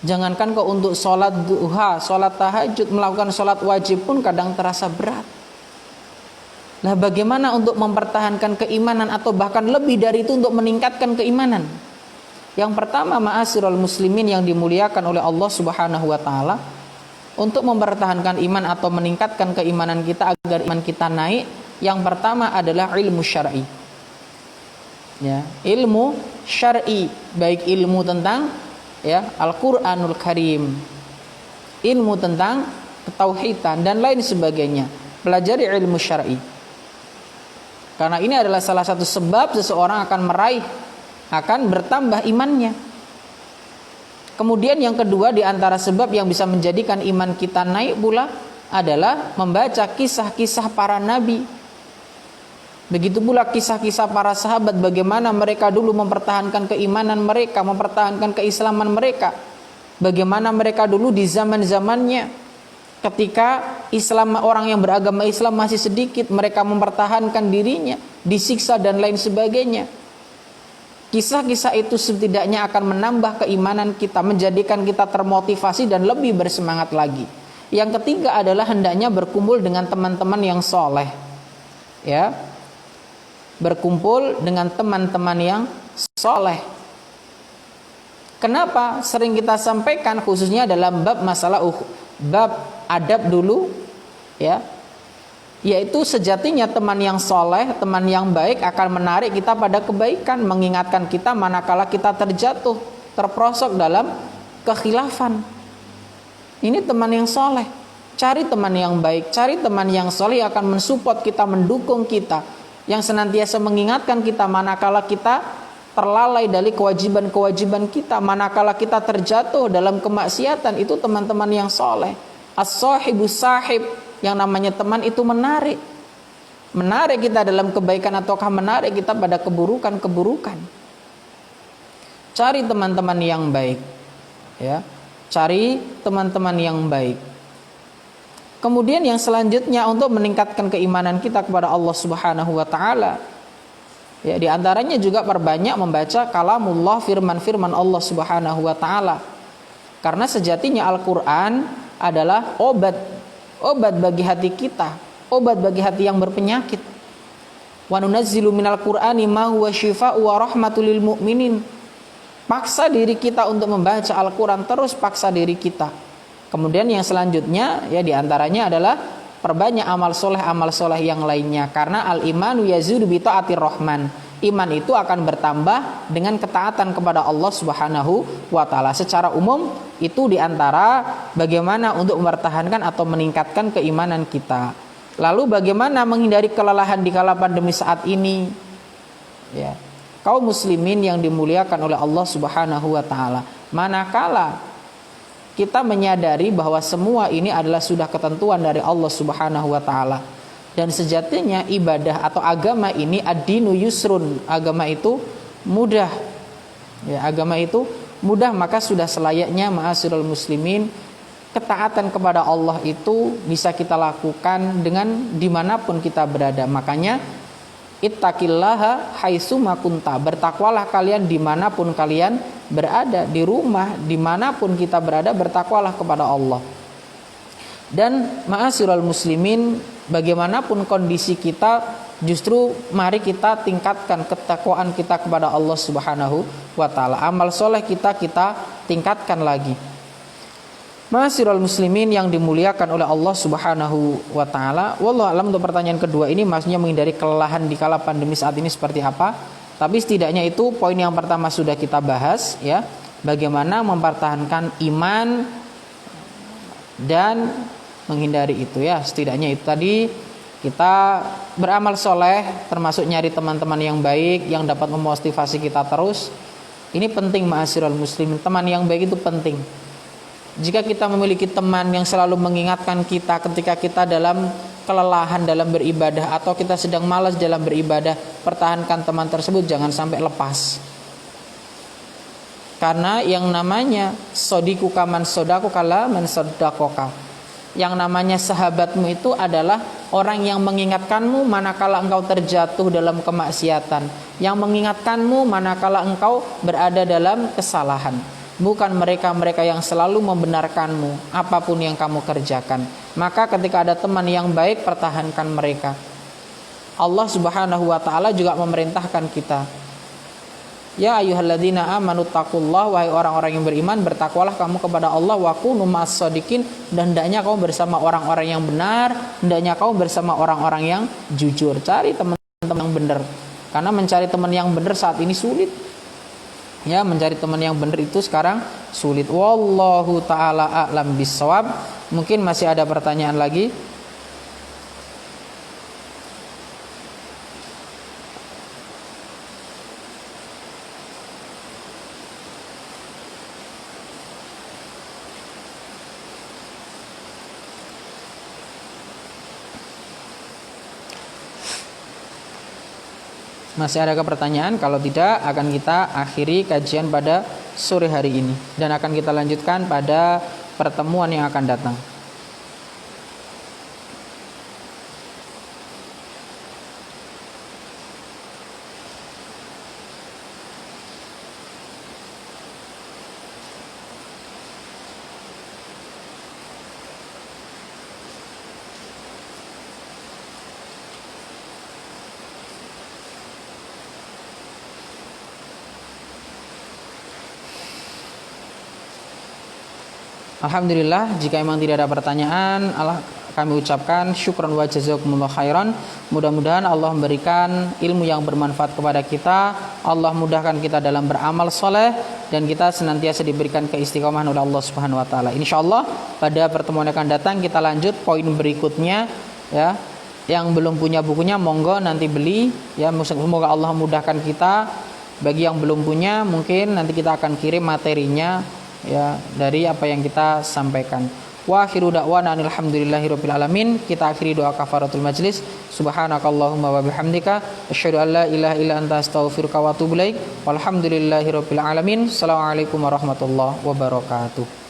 Jangankan kau untuk sholat duha, sholat tahajud, melakukan sholat wajib pun kadang terasa berat. Nah, bagaimana untuk mempertahankan keimanan atau bahkan lebih dari itu untuk meningkatkan keimanan? Yang pertama, ma'asyiral muslimin yang dimuliakan oleh Allah Subhanahu wa taala, untuk mempertahankan iman atau meningkatkan keimanan kita agar iman kita naik, yang pertama adalah ilmu syar'i. Ya, ilmu syar'i, baik ilmu tentang ya Al-Qur'anul Karim, ilmu tentang ketauhidan dan lain sebagainya. Pelajari ilmu syar'i. Karena ini adalah salah satu sebab seseorang akan bertambah imannya. Kemudian yang kedua di antara sebab yang bisa menjadikan iman kita naik pula adalah membaca kisah-kisah para nabi. Begitu pula kisah-kisah para sahabat, bagaimana mereka dulu mempertahankan keimanan mereka, mempertahankan keislaman mereka. Bagaimana mereka dulu di zaman-zamannya Ketika orang yang beragama Islam masih sedikit, mereka mempertahankan dirinya, disiksa dan lain sebagainya. Kisah-kisah itu setidaknya akan menambah keimanan kita, menjadikan kita termotivasi dan lebih bersemangat lagi. Yang ketiga adalah hendaknya berkumpul dengan teman-teman yang soleh, ya, berkumpul dengan teman-teman yang soleh. Kenapa sering kita sampaikan khususnya dalam bab masalah bab adab dulu, ya, yaitu sejatinya teman yang soleh, teman yang baik akan menarik kita pada kebaikan, mengingatkan kita manakala kita terjatuh, terperosok dalam kekhilafan. Ini teman yang soleh. Cari teman yang baik, cari teman yang soleh yang akan mensupport kita, mendukung kita, yang senantiasa mengingatkan kita manakala kita terlalai dari kewajiban-kewajiban kita, manakala kita terjatuh dalam kemaksiatan. Itu teman-teman yang soleh. As-sahibu sahib, yang namanya teman itu menarik kita dalam kebaikan ataukah menarik kita pada keburukan-keburukan. Cari teman-teman yang baik, ya, cari teman-teman yang baik. Kemudian yang selanjutnya untuk meningkatkan keimanan kita kepada Allah Subhanahu wa taala, ya, di antaranya juga perbanyak membaca kalamullah, firman-firman Allah Subhanahu wa taala. Karena sejatinya Al-Qur'an adalah obat bagi hati kita, obat bagi hati yang berpenyakit. Wa nunazzilu minal Qur'ani ma huwa syifaa'u wa rahmatul lil mu'minin. Paksa diri kita untuk membaca Al-Qur'an, terus paksa diri kita. Kemudian yang selanjutnya, ya, diantaranya adalah perbanyak amal soleh yang lainnya. Karena al-imanu yazidu bi ta'atir rahman. Iman itu akan bertambah dengan ketaatan kepada Allah Subhanahu wa taala. Secara umum itu diantara bagaimana untuk mempertahankan atau meningkatkan keimanan kita. Lalu bagaimana menghindari kelelahan di kala pandemi saat ini, ya, kaum muslimin yang dimuliakan oleh Allah Subhanahu wa taala. Manakala kita menyadari bahwa semua ini adalah sudah ketentuan dari Allah Subhanahu wa taala, dan sejatinya ibadah atau agama ini ad-dinu yusrun, agama itu mudah, ya, agama itu mudah, maka sudah selayaknya ma'asyiral muslimin ketaatan kepada Allah itu bisa kita lakukan dengan dimanapun kita berada. Makanya ittaqillaha haitsuma kunta, bertakwalah kalian dimanapun kalian berada, di rumah, dimanapun kita berada, bertakwalah kepada Allah. Dan ma'asyiral muslimin, bagaimanapun kondisi kita, justru mari kita tingkatkan ketakwaan kita kepada Allah Subhanahu wa taala. Amal soleh kita tingkatkan lagi. Ma'asyiral muslimin yang dimuliakan oleh Allah Subhanahu wa taala. Wallahu a'lam. Untuk pertanyaan kedua ini maksudnya menghindari kelelahan di kala pandemi saat ini seperti apa? Tapi setidaknya itu poin yang pertama sudah kita bahas, ya. Bagaimana mempertahankan iman dan menghindari itu, ya. Setidaknya itu tadi, kita beramal soleh, termasuk nyari teman-teman yang baik yang dapat memotivasi kita terus. Ini penting ma'asyiral muslimin. Teman yang baik itu penting. Jika kita memiliki teman yang selalu mengingatkan kita ketika kita dalam kelelahan dalam beribadah atau kita sedang malas dalam beribadah, pertahankan teman tersebut, jangan sampai lepas. Karena yang namanya sodiku kaman sodaku kala man sodakoka, yang namanya sahabatmu itu adalah orang yang mengingatkanmu manakala engkau terjatuh dalam kemaksiatan, yang mengingatkanmu manakala engkau berada dalam kesalahan. Bukan mereka-mereka yang selalu membenarkanmu apapun yang kamu kerjakan. Maka ketika ada teman yang baik, pertahankan mereka. Allah Subhanahu wa taala juga memerintahkan kita, ya ayyuhalladzina amanu taqullah, wahai orang-orang yang beriman, bertakwalah kamu kepada Allah, wa kunu ma'as-shadiqin, dan hendaknya kamu bersama orang-orang yang benar, hendaknya kamu bersama orang-orang yang jujur. Cari teman-teman yang benar, karena mencari teman yang benar saat ini sulit. Ya, mencari teman yang benar itu sekarang sulit. Wallahu taala a'lam bissawab. Mungkin masih ada pertanyaan lagi. Masih adakah pertanyaan? Kalau tidak, akan kita akhiri kajian pada sore hari ini dan akan kita lanjutkan pada pertemuan yang akan datang. Alhamdulillah, jika memang tidak ada pertanyaan, kami ucapkan syukran wa jazakumullah khairan. Mudah-mudahan Allah memberikan ilmu yang bermanfaat kepada kita, Allah mudahkan kita dalam beramal soleh, dan kita senantiasa diberikan keistiqomahan oleh Allah Subhanahu wa taala. Insyaallah pada pertemuan yang akan datang kita lanjut poin berikutnya ya. Yang belum punya bukunya monggo nanti beli ya, semoga Allah mudahkan kita. Bagi yang belum punya mungkin nanti kita akan kirim materinya ya dari apa yang kita sampaikan. Wa akhiru da'wana alhamdulillahirabbil alamin. Kita akhiri doa kafaratul majlis. Subhanakallahumma wa bihamdika asyhadu an la ilaha illa anta astaghfiruka wa atubu ilaik. Walhamdulillahirabbil alamin. Assalamualaikum warahmatullahi wabarakatuh.